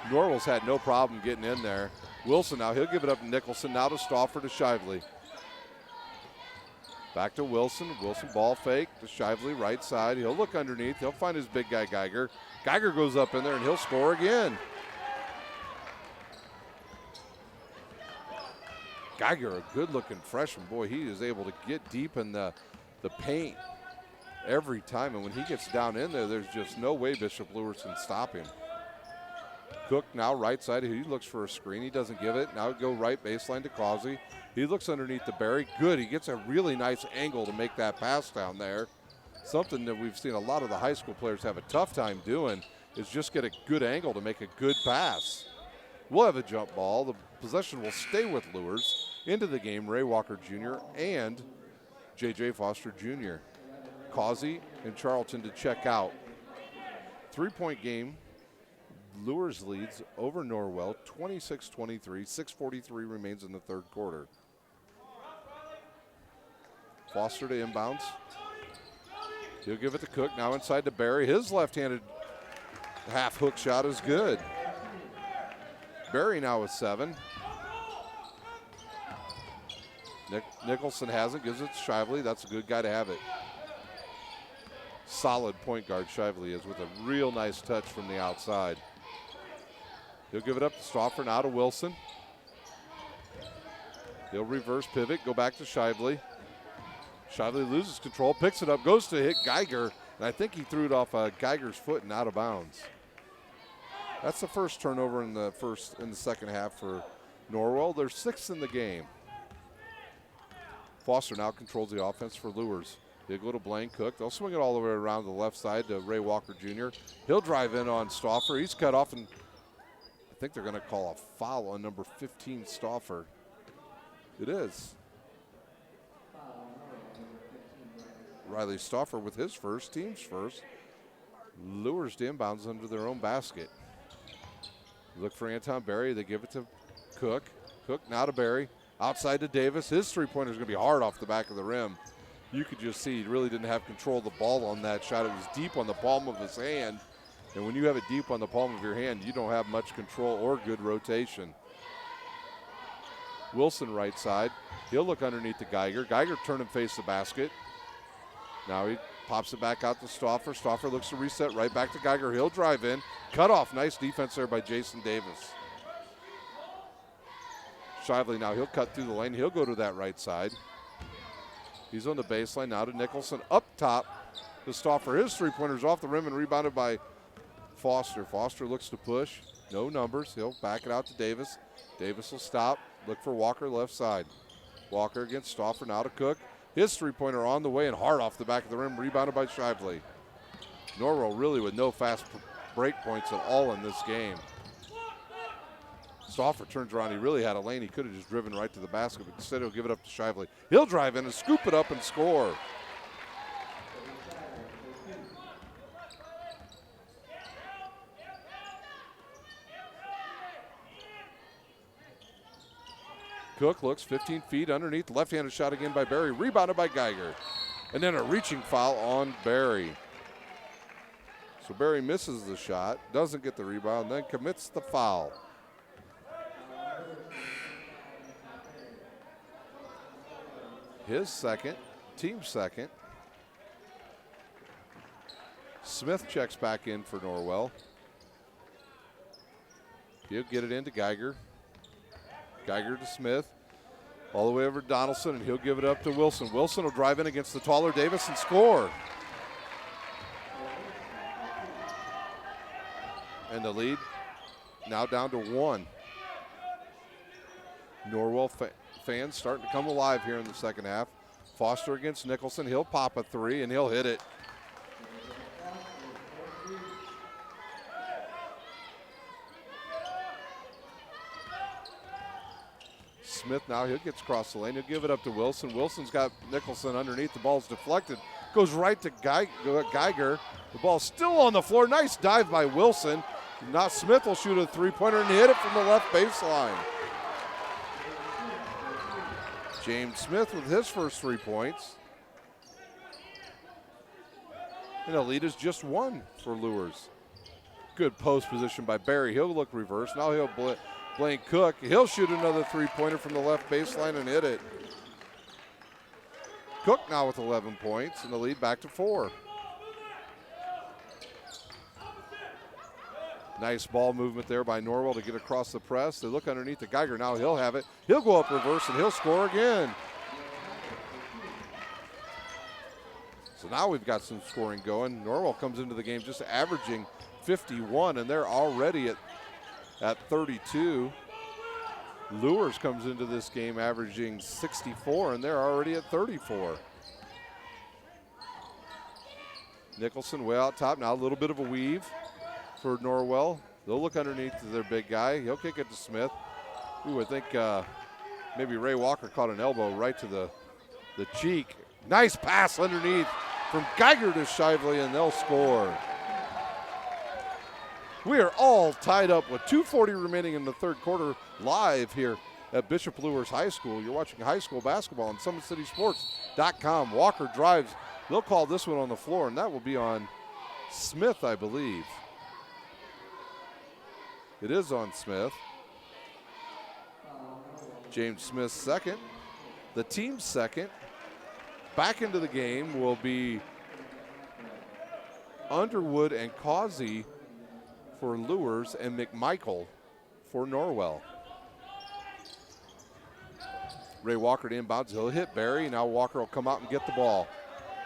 Norwell's had no problem getting in there. Wilson now, he'll give it up to Nicholson. Now to Stauffer to Shively. Back to Wilson. Wilson ball fake to Shively, right side. He'll look underneath. He'll find his big guy, Geiger. Geiger goes up in there, and he'll score again. Geiger, a good-looking freshman. Boy, he is able to get deep in the paint every time. And when he gets down in there, there's just no way Bishop Luers can stop him. Cook now right side. He looks for a screen. He doesn't give it. Now go right baseline to Causey. He looks underneath the Berry. Good. He gets a really nice angle to make that pass down there. Something that we've seen a lot of the high school players have a tough time doing is just get a good angle to make a good pass. We'll have a jump ball. The possession will stay with Luers. Into the game, Ray Walker Jr. and J.J. Foster Jr. Causey and Charlton to check out. 3-point game. Luers leads over Norwell 26-23. 6:43 remains in the third quarter. Foster to inbounds. He'll give it to Cook. Now inside to Berry. His left-handed half hook shot is good. Berry now with 7. Nicholson has it. Gives it to Shively. That's a good guy to have it. Solid point guard Shively is with a real nice touch from the outside. He'll give it up to Stauffer, now to Wilson. He'll reverse pivot, go back to Shively. Shively loses control, picks it up, goes to hit Geiger, and I think he threw it off Geiger's foot and out of bounds. That's the first turnover in the second half for Norwell. They're 6th in the game. Foster now controls the offense for Luers. They go to Blaine Cook. They'll swing it all the way around the left side to Ray Walker Jr. He'll drive in on Stauffer. He's cut off, and I think they're going to call a foul on number 15, Stauffer. It is. Riley Stauffer with his first, team's first. Luers to inbounds under their own basket. Look for Anton Berry. They give it to Cook. Cook now to Berry. Outside to Davis. His three-pointer is going to be hard off the back of the rim. You could just see he really didn't have control of the ball on that shot. It was deep on the palm of his hand. And when you have it deep on the palm of your hand, you don't have much control or good rotation. Wilson right side. He'll look underneath the Geiger. Geiger turn and face the basket. Now he pops it back out to Stauffer. Stauffer looks to reset right back to Geiger. He'll drive in. Cut off. Nice defense there by Jason Davis. Shively now, he'll cut through the lane. He'll go to that right side. He's on the baseline now to Nicholson. Up top to Stauffer. His three-pointer's off the rim and rebounded by Foster. Foster looks to push. No numbers. He'll back it out to Davis. Davis will stop. Look for Walker left side. Walker against Stauffer. Now to Cook. His three-pointer on the way and hard off the back of the rim. Rebounded by Shively. Norwell really with no fast break points at all in this game. Stauffer turns around. He really had a lane. He could have just driven right to the basket, but instead he'll give it up to Shively. He'll drive in and scoop it up and score. Cook looks 15 feet underneath. Left-handed shot again by Barry. Rebounded by Geiger. And then a reaching foul on Barry. So Barry misses the shot, doesn't get the rebound, then commits the foul. His second, team second. Smith checks back in for Norwell. He'll get it into Geiger. Geiger to Smith. All the way over to Donaldson, and he'll give it up to Wilson. Wilson will drive in against the taller Davis and score. And the lead now down to 1. Norwell fans starting to come alive here in the second half. Foster against Nicholson. He'll pop a three, and he'll hit it. Smith now, he gets across the lane. He'll give it up to Wilson. Wilson's got Nicholson underneath. The ball's deflected. Goes right to Geiger. The ball's still on the floor. Nice dive by Wilson. Now Smith will shoot a three-pointer and hit it from the left baseline. James Smith with his first 3 points. And the lead is just 1 for Luers. Good post position by Barry. He'll look reverse. Now he'll Blaine Cook. He'll shoot another three-pointer from the left baseline and hit it. Cook now with 11 points and the lead back to 4. Nice ball movement there by Norwell to get across the press. They look underneath the Geiger. Now he'll have it. He'll go up reverse and he'll score again. So now we've got some scoring going. Norwell comes into the game just averaging 51, and they're already at 32. Luers comes into this game averaging 64, and they're already at 34. Nicholson way out top. Now a little bit of a weave for Norwell. They'll look underneath to their big guy. He'll kick it to Smith. Ooh, I think maybe Ray Walker caught an elbow right to the cheek. Nice pass underneath from Geiger to Shively, and they'll score. We are all tied up with 2:40 remaining in the third quarter live here at Bishop Luers High School. You're watching high school basketball on SummitCitySports.com. Walker drives. They'll call this one on the floor, and that will be on Smith, I believe. It is on Smith. James Smith second. The team's second. Back into the game will be Underwood and Causey for Luers and McMichael for Norwell. Ray Walker to inbounds. He'll hit Barry. Now Walker will come out and get the ball.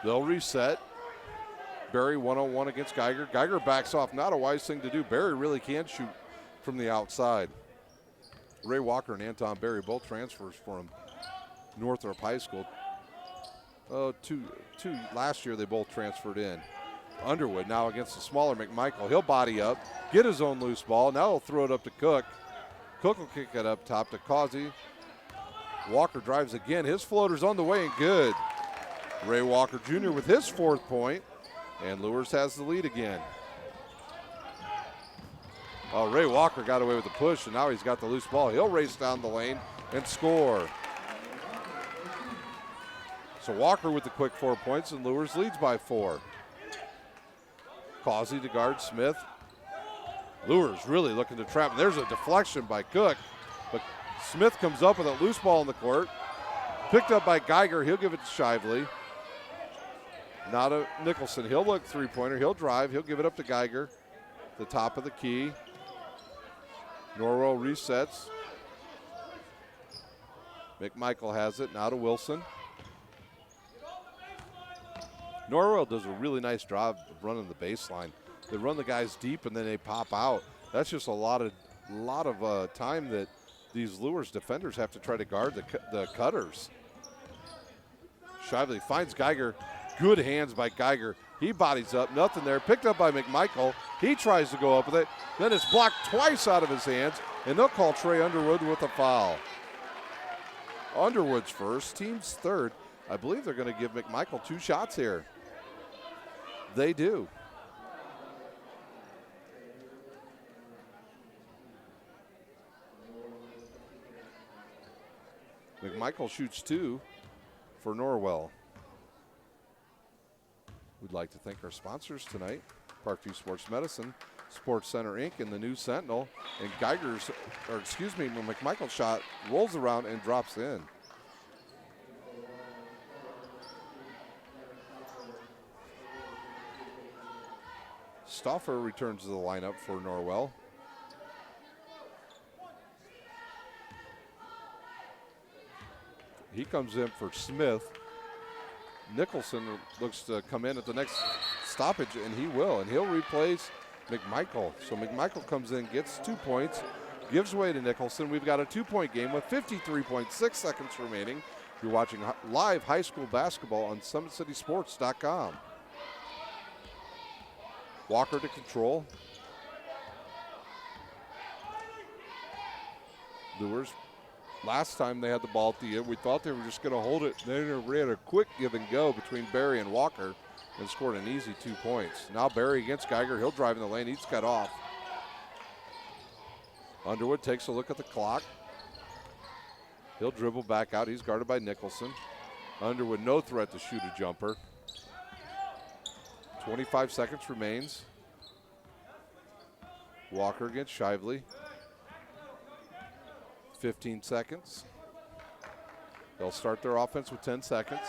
They'll reset. Barry 1-on-1 against Geiger. Geiger backs off. Not a wise thing to do. Barry really can't shoot from the outside. Ray Walker and Anton Barry both transfers from Northrop High School. Two last year they both transferred in. Underwood now against the smaller McMichael. He'll body up, get his own loose ball. Now he'll throw it up to Cook. Cook will kick it up top to Causey. Walker drives again. His floater's on the way and good. Ray Walker Jr. with his 4th point, and Luers has the lead again. Oh, Ray Walker got away with the push, and now he's got the loose ball. He'll race down the lane and score. So Walker with the quick 4 points, and Luers leads by 4. Causey to guard Smith. Luers really looking to trap. There's a deflection by Cook, but Smith comes up with a loose ball in the court. Picked up by Geiger. He'll give it to Shively. Now to Nicholson. He'll look three-pointer. He'll drive. He'll give it up to Geiger. The top of the key. Norwell resets. McMichael has it. Now to Wilson. Norwell does a really nice job of running the baseline. They run the guys deep and then they pop out. That's just a lot of time that these Luers defenders have to try to guard the cutters. Shively finds Geiger. Good hands by Geiger. He bodies up. Nothing there. Picked up by McMichael. He tries to go up with it. Then it's blocked twice out of his hands, and they'll call Trey Underwood with a foul. Underwood's first, team's third. I believe they're going to give McMichael 2 shots here. They do. McMichael shoots 2 for Norwell. We'd like to thank our sponsors tonight, Parkview Sports Medicine, Sports Center Inc., and the New Sentinel. And McMichael's shot rolls around and drops in. Stauffer returns to the lineup for Norwell. He comes in for Smith. Nicholson looks to come in at the next stoppage, and he will. And he'll replace McMichael. So McMichael comes in, gets 2 points, gives way to Nicholson. We've got a 2-point game with 53.6 seconds remaining. You're watching live high school basketball on SummitCitySports.com. Walker to control. Luers. Last time they had the ball at the end, we thought they were just going to hold it. They ran a quick give and go between Barry and Walker and scored an easy 2 points. Now Barry against Geiger. He'll drive in the lane. He's cut off. Underwood takes a look at the clock. He'll dribble back out. He's guarded by Nicholson. Underwood no threat to shoot a jumper. 25 seconds remains. Walker against Shively. 15 seconds. They'll start their offense with 10 seconds.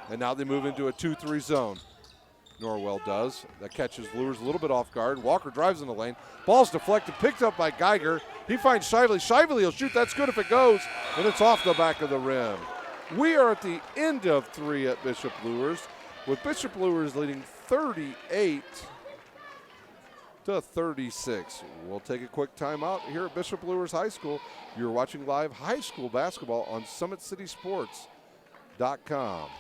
And now they move into a 2-3 zone. Norwell does. That catches Luers a little bit off guard. Walker drives in the lane. Ball's deflected, picked up by Geiger. He finds Shively. Shively will shoot. That's good if it goes. And it's off the back of the rim. We are at the end of 3 at Bishop Luers, with Bishop Luers leading 38-36. We'll take a quick timeout here at Bishop Luers High School. You're watching live high school basketball on SummitCitySports.com.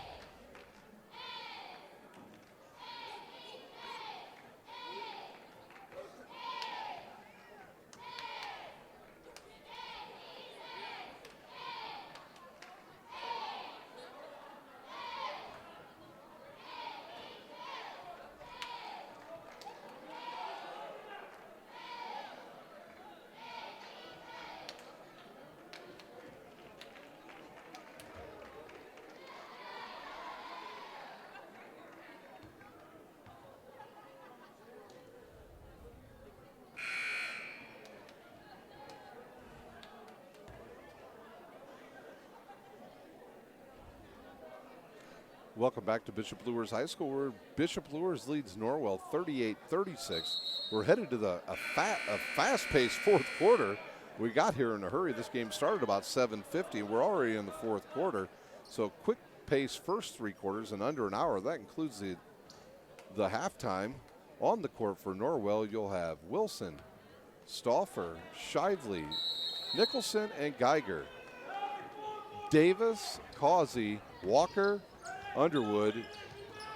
Welcome back to Bishop Luers High School, where Bishop Luers leads Norwell 38-36. We're headed to a fast-paced fourth quarter. We got here in a hurry. This game started about 7:50. We're already in the fourth quarter. So quick pace first 3 quarters in under an hour. That includes the halftime. On the court for Norwell, you'll have Wilson, Stauffer, Shively, Nicholson, and Geiger. Davis, Causey, Walker, Underwood,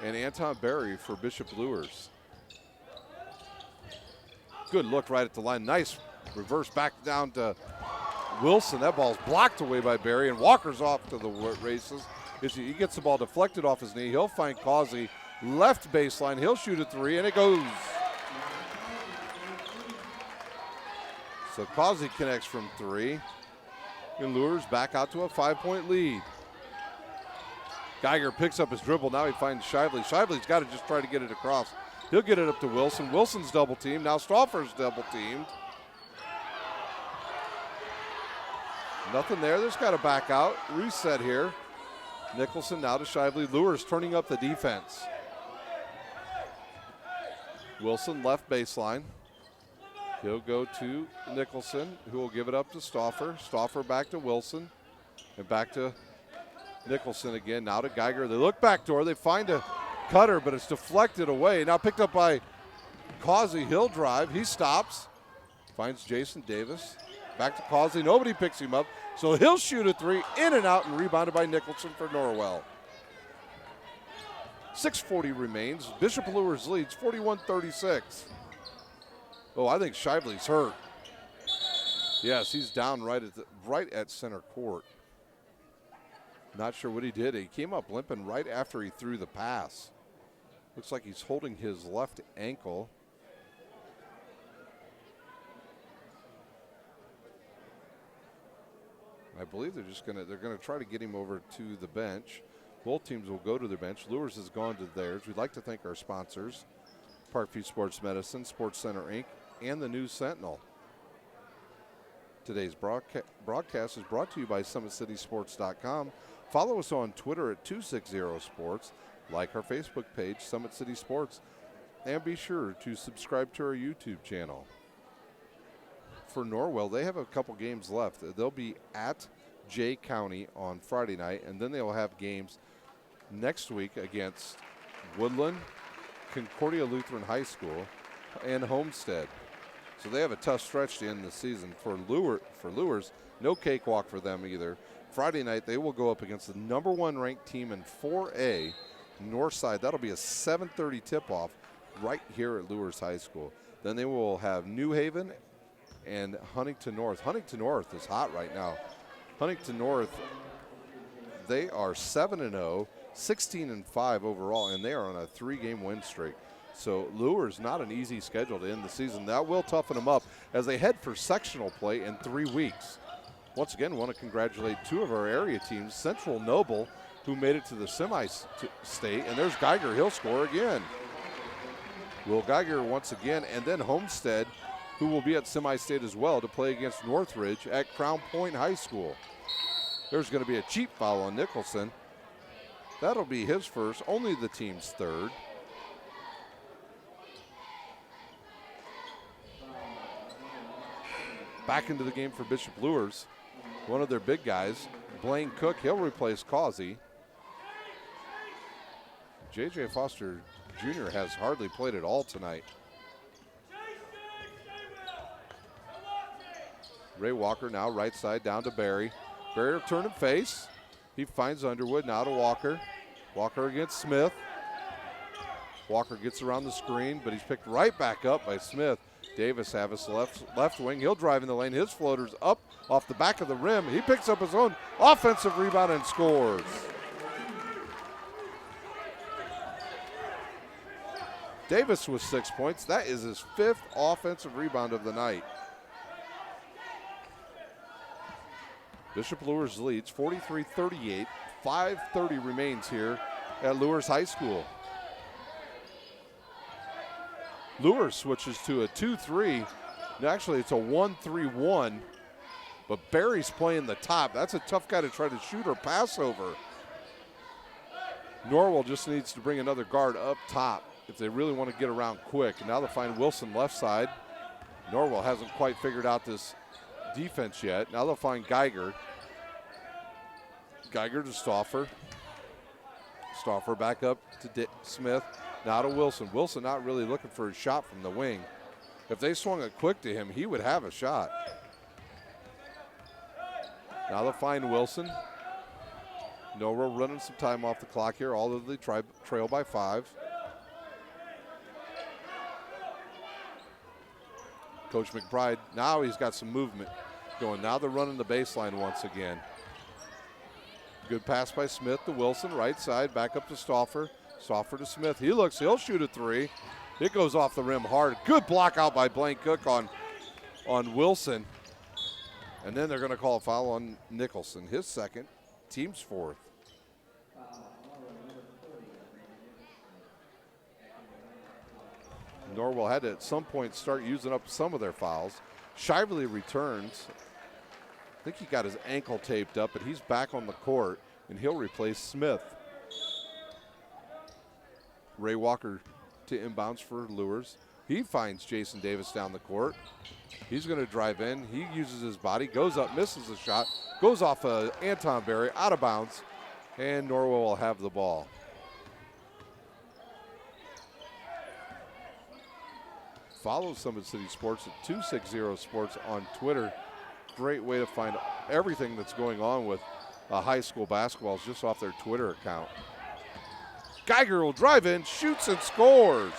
and Anton Berry for Bishop Luers. Good look right at the line. Nice reverse back down to Wilson. That ball's blocked away by Berry, and Walker's off to the races. He gets the ball deflected off his knee. He'll find Causey. Left baseline. He'll shoot a 3, and it goes. So Causey connects from 3. And Luers back out to a 5-point lead. Geiger picks up his dribble. Now he finds Shively. Shively's got to just try to get it across. He'll get it up to Wilson. Wilson's double teamed. Now Stauffer's double teamed. Nothing there. There's got to back out. Reset here. Nicholson now to Shively. Luers turning up the defense. Wilson left baseline. He'll go to Nicholson, who will give it up to Stauffer. Stauffer back to Wilson. And back to Nicholson again, now to Geiger. They look backdoor. They find a cutter, but it's deflected away. Now picked up by Causey. He'll drive. He stops. Finds Jason Davis. Back to Causey. Nobody picks him up. So he'll shoot a three. In and out and rebounded by Nicholson for Norwell. 6:40 remains. Bishop Luers leads 41-36. Oh, I think Shively's hurt. Yes, he's down right at center court. Not sure what he did. He came up limping right after he threw the pass. Looks like he's holding his left ankle. I believe they're gonna try to get him over to the bench. Both teams will go to their bench. Luers has gone to theirs. We'd like to thank our sponsors, Parkview Sports Medicine, Sports Center Inc., and the News Sentinel. Today's broadcast is brought to you by SummitCitySports.com. Follow us on Twitter at 260sports. Like our Facebook page, Summit City Sports. And be sure to subscribe to our YouTube channel. For Norwell, they have a couple games left. They'll be at Jay County on Friday night, and then they will have games next week against Woodland, Concordia Lutheran High School, and Homestead. So they have a tough stretch to end the season. For Luers, no cakewalk for them either. Friday night, they will go up against the number 1 ranked team in 4A, Northside. That'll be a 7:30 tip-off right here at Luers High School. Then they will have New Haven and Huntington North. Huntington North is hot right now. Huntington North, they are 7-0, 16-5 overall, and they are on a 3-game win streak. So Luers, not an easy schedule to end the season. That will toughen them up as they head for sectional play in 3 weeks. Once again, want to congratulate 2 of our area teams, Central Noble, who made it to the semi-state, and there's Geiger. He'll score again. Will Geiger once again, and then Homestead, who will be at semi-state as well to play against Northridge at Crown Point High School. There's going to be a cheap foul on Nicholson. That'll be his first, only the team's third. Back into the game for Bishop Luers. One of their big guys, Blaine Cook, he'll replace Causey. J.J. Foster Jr. has hardly played at all tonight. Ray Walker now right side down to Barry. Barry will turn and face. He finds Underwood, now to Walker. Walker against Smith. Walker gets around the screen, but he's picked right back up by Smith. Davis have his left wing. He'll drive in the lane. His floater's up off the back of the rim. He picks up his own offensive rebound and scores. Davis with 6 points. That is his 5th offensive rebound of the night. Bishop Luers leads 43-38. 5:30 remains here at Luers High School. Luers switches to a 2-3. Actually, it's a 1-3-1, but Barry's playing the top. That's a tough guy to try to shoot or pass over. Norwell just needs to bring another guard up top if they really want to get around quick. And now they'll find Wilson left side. Norwell hasn't quite figured out this defense yet. Now they'll find Geiger. Geiger to Stauffer. Stauffer back up to Smith. Now to Wilson. Wilson not really looking for a shot from the wing. If they swung it quick to him, he would have a shot. Now they'll find Wilson. Norwell running some time off the clock here, although they trail by 5. Coach McBride, now he's got some movement going. Now they're running the baseline once again. Good pass by Smith to Wilson, right side, back up to Stauffer. Stauffer to Smith. He'll shoot a 3. It goes off the rim hard. Good block out by Blaine Cook on Wilson. And then they're going to call a foul on Nicholson. His second, team's 4th. Norwell had to at some point start using up some of their fouls. Shively returns. I think he got his ankle taped up, but he's back on the court, and he'll replace Smith. Ray Walker to inbounds for Luers. He finds Jason Davis down the court. He's going to drive in. He uses his body, goes up, misses the shot, goes off Anton Berry, out of bounds. And Norwell will have the ball. Follow Summit City Sports at 260 Sports on Twitter. Great way to find everything that's going on with high school basketball just off their Twitter account. Geiger will drive in, shoots and scores.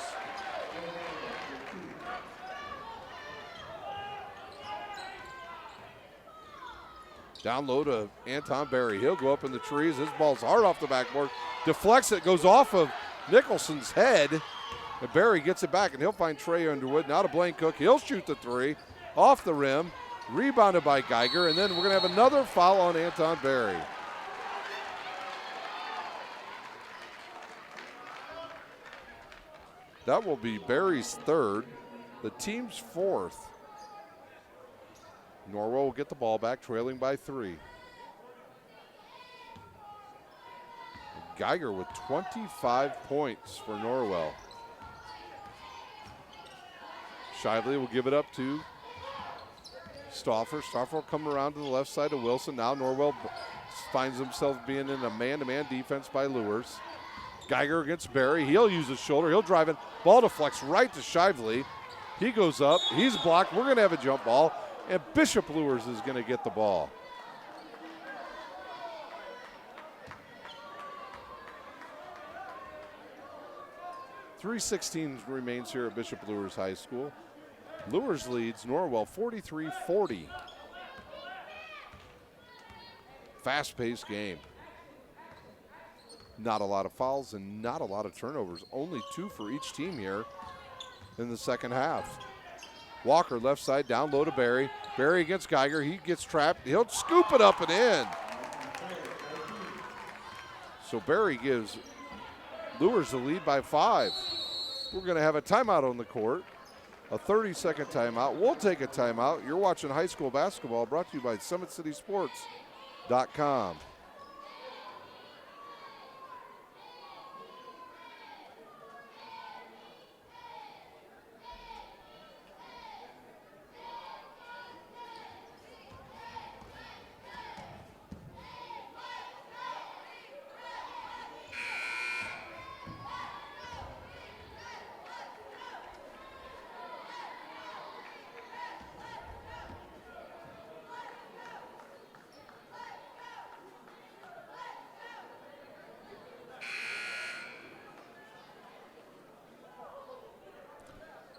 Down low to Anton Berry. He'll go up in the trees. His ball's hard off the backboard. Deflects it, goes off of Nicholson's head. And Berry gets it back, and he'll find Trey Underwood. Now to Blaine Cook. He'll shoot the three off the rim. Rebounded by Geiger, and then we're going to have another foul on Anton Berry. That will be Berry's third, the team's fourth. Norwell will get the ball back, trailing by 3. Geiger with 25 points for Norwell. Shively will give it up to Stauffer. Stauffer will come around to the left side of Wilson. Now Norwell finds himself being in a man-to-man defense by Luers. Geiger against Berry. He'll use his shoulder. He'll drive in. Ball deflects right to Shively. He goes up. He's blocked. We're going to have a jump ball. And Bishop Luers is going to get the ball. .316 remains here at Bishop Luers High School. Luers leads Norwell 43-40. Fast-paced game. Not a lot of fouls and not a lot of turnovers. Only 2 for each team here in the second half. Walker left side, down low to Berry. Berry against Geiger. He gets trapped. He'll scoop it up and in. So Berry gives Luers the lead by 5. We're going to have a timeout on the court. A 30-second timeout. We'll take a timeout. You're watching high school basketball brought to you by SummitCitySports.com.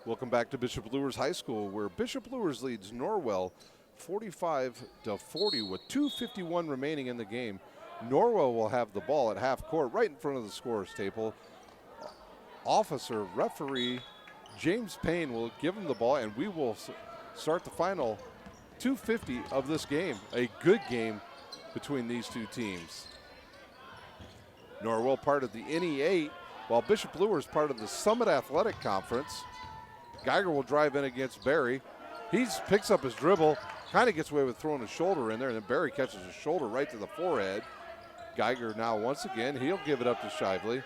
Welcome back to Bishop Luers High School, where Bishop Luers leads Norwell 45-40 with 2:51 remaining in the game. Norwell will have the ball at half court right in front of the scorer's table. Officer, referee James Payne will give him the ball, and we will start the final 2:50 of this game. A good game between these two teams. Norwell part of the NE8, while Bishop Luers part of the Summit Athletic Conference. Geiger will drive in against Berry. He picks up his dribble, kind of gets away with throwing his shoulder in there, and then Berry catches his shoulder right to the forehead. Geiger now once again, he'll give it up to Shively.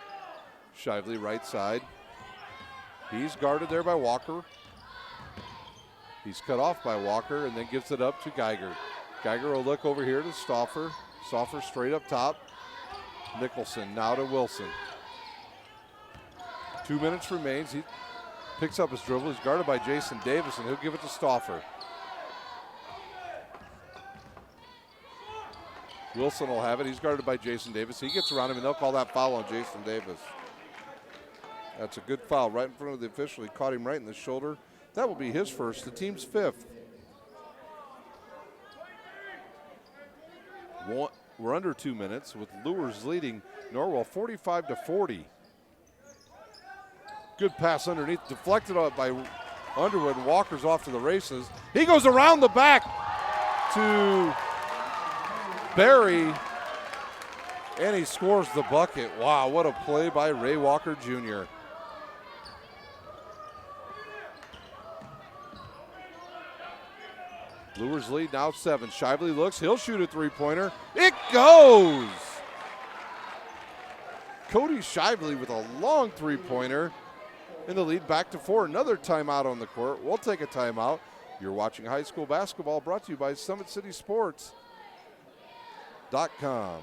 Shively right side. He's guarded there by Walker. He's cut off by Walker and then gives it up to Geiger. Geiger will look over here to Stauffer. Stauffer straight up top. Nicholson now to Wilson. 2 minutes remains. He picks up his dribble. He's guarded by Jason Davis, and he'll give it to Stauffer. Wilson will have it. He's guarded by Jason Davis. He gets around him, and they'll call that foul on Jason Davis. That's a good foul right in front of the official. He caught him right in the shoulder. That will be his first, the team's 5th. We're under 2 minutes with Luers leading Norwell 45-40. Good pass underneath, deflected by Underwood, and Walker's off to the races. He goes around the back to Berry, and he scores the bucket. Wow, what a play by Ray Walker Jr. Luers lead now 7. Shively looks, he'll shoot a three-pointer. It goes! Cody Shively with a long three-pointer. In the lead, back to 4. Another timeout on the court. We'll take a timeout. You're watching high school basketball brought to you by SummitCitySports.com.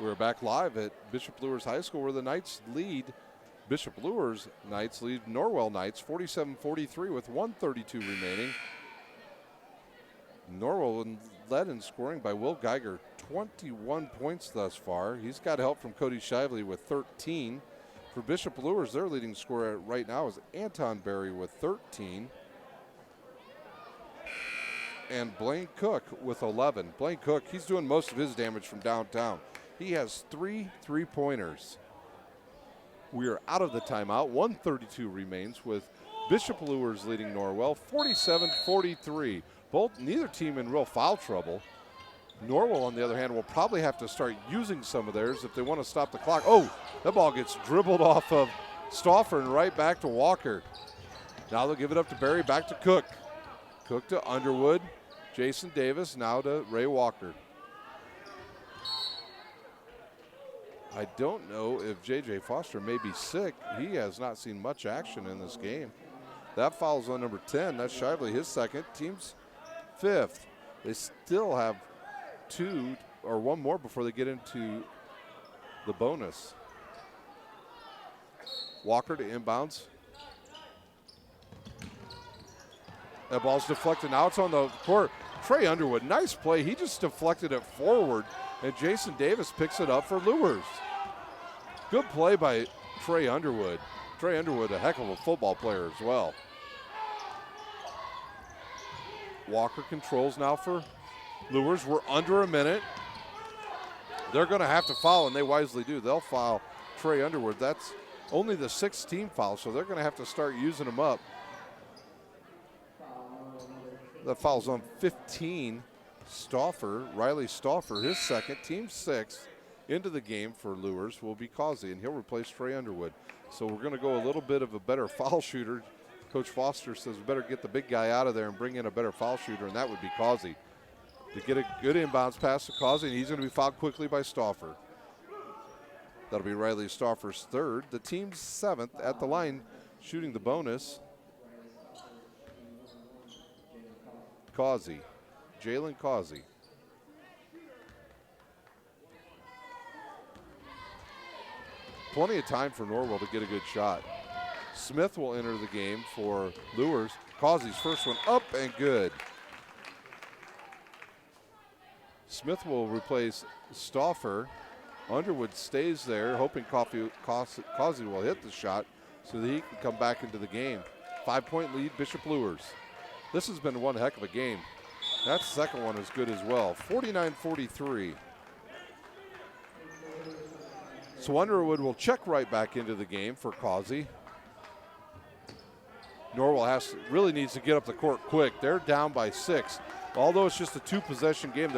We're back live at Bishop Luers High School where the Knights lead. Bishop Luers Knights lead Norwell Knights 47-43 with 1:32 remaining. Norwell led in scoring by Will Geiger, 21 points thus far. He's got help from Cody Shively with 13. For Bishop Luers, their leading scorer right now is Anton Berry with 13. And Blaine Cook with 11. Blaine Cook, he's doing most of his damage from downtown. He has 3 3-pointers. We are out of the timeout. 1:32 remains with Bishop Luers leading Norwell 47-43. Neither team in real foul trouble. Norwell, on the other hand, will probably have to start using some of theirs if they want to stop the clock. Oh, that ball gets dribbled off of Stauffer and right back to Walker. Now they'll give it up to Berry, back to Cook. Cook to Underwood. Jason Davis now to Ray Walker. I don't know if J.J. Foster may be sick. He has not seen much action in this game. That foul's on number 10. That's Shively, his second. Team's 5th. They still have 2 or 1 more before they get into the bonus. Walker to inbounds. That ball's deflected. Now it's on the court. Trey Underwood, nice play. He just deflected it forward, and Jason Davis picks it up for Luers. Good play by Trey Underwood. Trey Underwood, a heck of a football player as well. Walker controls now for Luers. We're under a minute. They're going to have to foul, and they wisely do. They'll foul Trey Underwood. That's only the 6th team foul, so they're going to have to start using them up. That foul's on 15. Stauffer, Riley Stauffer, his second, team 6th. Into the game for Luers will be Causey, and he'll replace Trey Underwood. So we're going to go a little bit of a better foul shooter. Coach Foster says we better get the big guy out of there and bring in a better foul shooter, and that would be Causey. To get a good inbounds pass to Causey, and he's going to be fouled quickly by Stauffer. That'll be Riley Stauffer's 3rd. The team's 7th at the line, shooting the bonus. Causey, Jalen Causey. Plenty of time for Norwell to get a good shot. Smith will enter the game for Luers. Causey's first one up and good. Smith will replace Stauffer. Underwood stays there, hoping Causey will hit the shot so that he can come back into the game. 5-point lead, Bishop Luers. This has been one heck of a game. That second one is good as well. 49-43. So Underwood will check right back into the game for Causey. Norwell really needs to get up the court quick. They're down by 6. Although it's just a 2-possession game,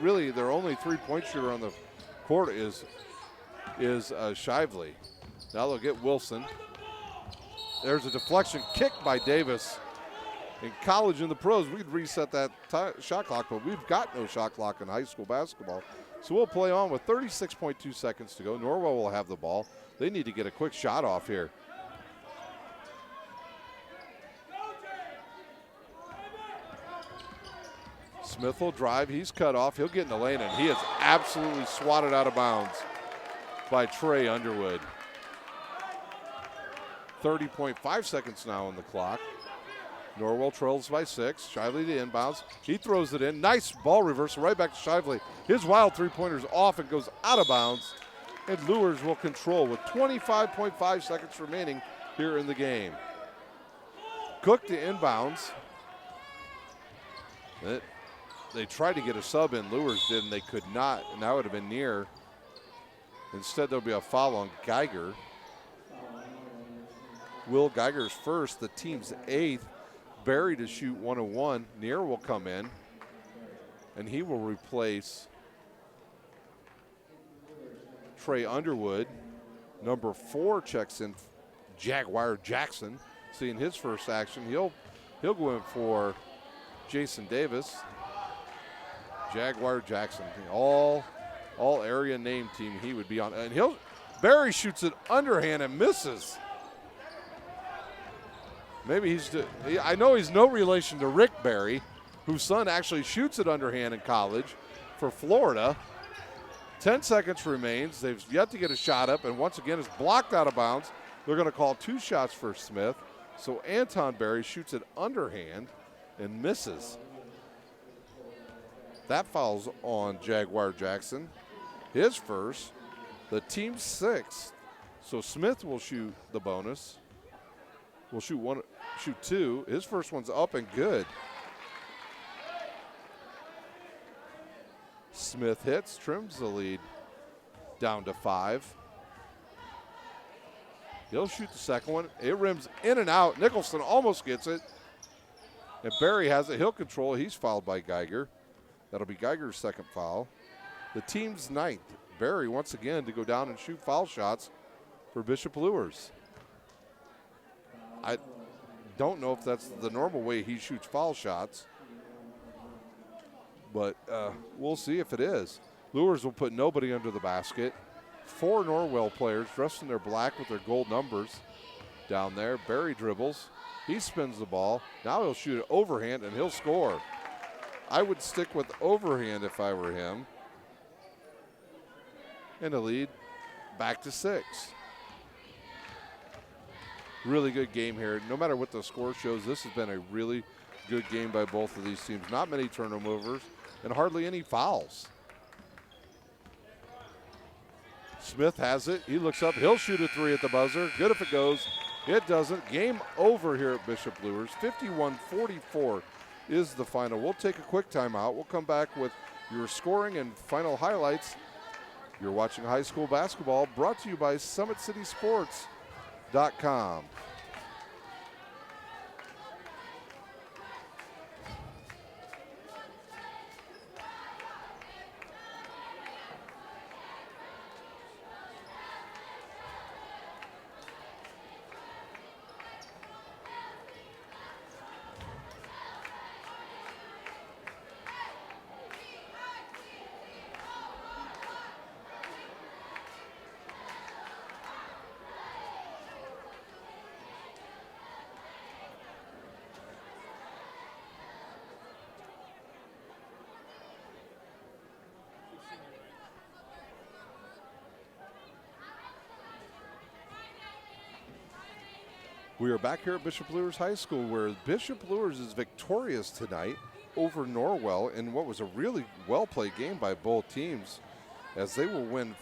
really their only 3-point shooter on the court is Shively. Now they'll get Wilson. There's a deflection kick by Davis. In college and the pros, we'd reset that shot clock, but we've got no shot clock in high school basketball. So we'll play on with 36.2 seconds to go. Norwell will have the ball. They need to get a quick shot off here. Smith will drive. He's cut off. He'll get in the lane, and he is absolutely swatted out of bounds by Trey Underwood. 30.5 seconds now on the clock. Norwell trails by 6. Shively to inbounds. He throws it in. Nice ball reversal right back to Shively. His wild 3-pointer's off and goes out of bounds. And Luers will control with 25.5 seconds remaining here in the game. Cook to inbounds. They tried to get a sub in. Luers did, and they could not. And that would have been near. Instead, there'll be a foul on Geiger. Will Geiger's first, the team's 8th. Berry to shoot 101. Near will come in, and he will replace Trey Underwood. Number 4 checks in Jaguar Jackson, seeing his first action. He'll go in for Jason Davis. Jaguar Jackson, all area name team he would be on, and Berry shoots it underhand and misses. Maybe I know he's no relation to Rick Berry, whose son actually shoots it underhand in college for Florida. 10 seconds remains. They've yet to get a shot up, and once again it's blocked out of bounds. They're going to call 2 shots for Smith. So Anton Berry shoots it underhand and misses. That foul's on Jaguar Jackson. His first, the team's 6th. So Smith will shoot the bonus. Will shoot 2. His first one's up and good. Smith hits, trims the lead down to 5. He'll shoot the second one. It rims in and out. Nicholson almost gets it. And Berry has it. He'll control. He's fouled by Geiger. That'll be Geiger's second foul. The team's 9th. Berry once again to go down and shoot foul shots for Bishop Luers. I don't know if that's the normal way he shoots foul shots, but we'll see if it is. Luers will put nobody under the basket. 4 Norwell players dressed in their black with their gold numbers down there. Berry dribbles. He spins the ball. Now he'll shoot it overhand and he'll score. I would stick with overhand if I were him. And the lead back to 6. Really good game here. No matter what the score shows, this has been a really good game by both of these teams. Not many turnovers and hardly any fouls. Smith has it. He looks up. He'll shoot a 3 at the buzzer. Good if it goes. It doesn't. Game over here at Bishop Luers. 51-44 is the final. We'll take a quick timeout. We'll come back with your scoring and final highlights. You're watching high school basketball, brought to you by SummitCitySports.com. We are back here at Bishop Luers High School, where Bishop Luers is victorious tonight over Norwell in what was a really well-played game by both teams, as they will win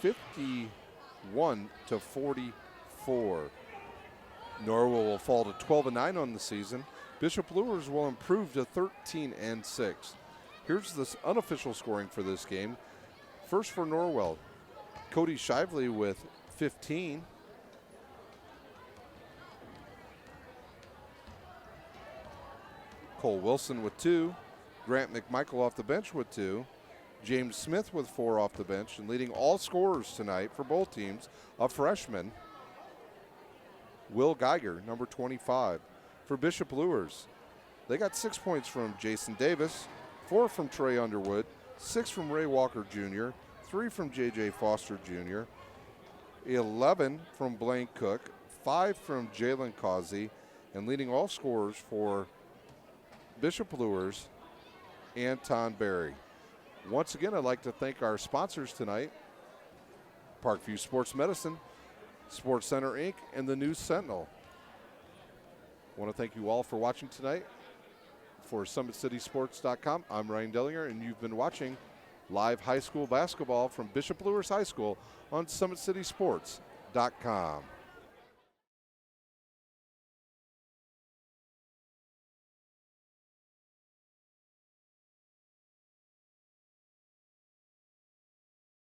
51-44. Norwell will fall to 12-9 on the season. Bishop Luers will improve to 13-6. Here's this unofficial scoring for this game. First for Norwell, Cody Shively with 15. Cole Wilson with 2. Grant McMichael off the bench with 2. James Smith with 4 off the bench, and leading all scorers tonight for both teams, a freshman, Will Geiger, number 25. For Bishop Luers, they got 6 points from Jason Davis, 4 from Trey Underwood, 6 from Ray Walker Jr., 3 from J.J. Foster Jr., 11 from Blaine Cook, 5 from Jalen Causey, and leading all scorers for Bishop Luers, Anton Berry. Once again, I'd like to thank our sponsors tonight, Parkview Sports Medicine, Sports Center Inc., and the News Sentinel. I want to thank you all for watching tonight. For SummitCitySports.com, I'm Ryan Dellinger, and you've been watching live high school basketball from Bishop Luers High School on SummitCitySports.com.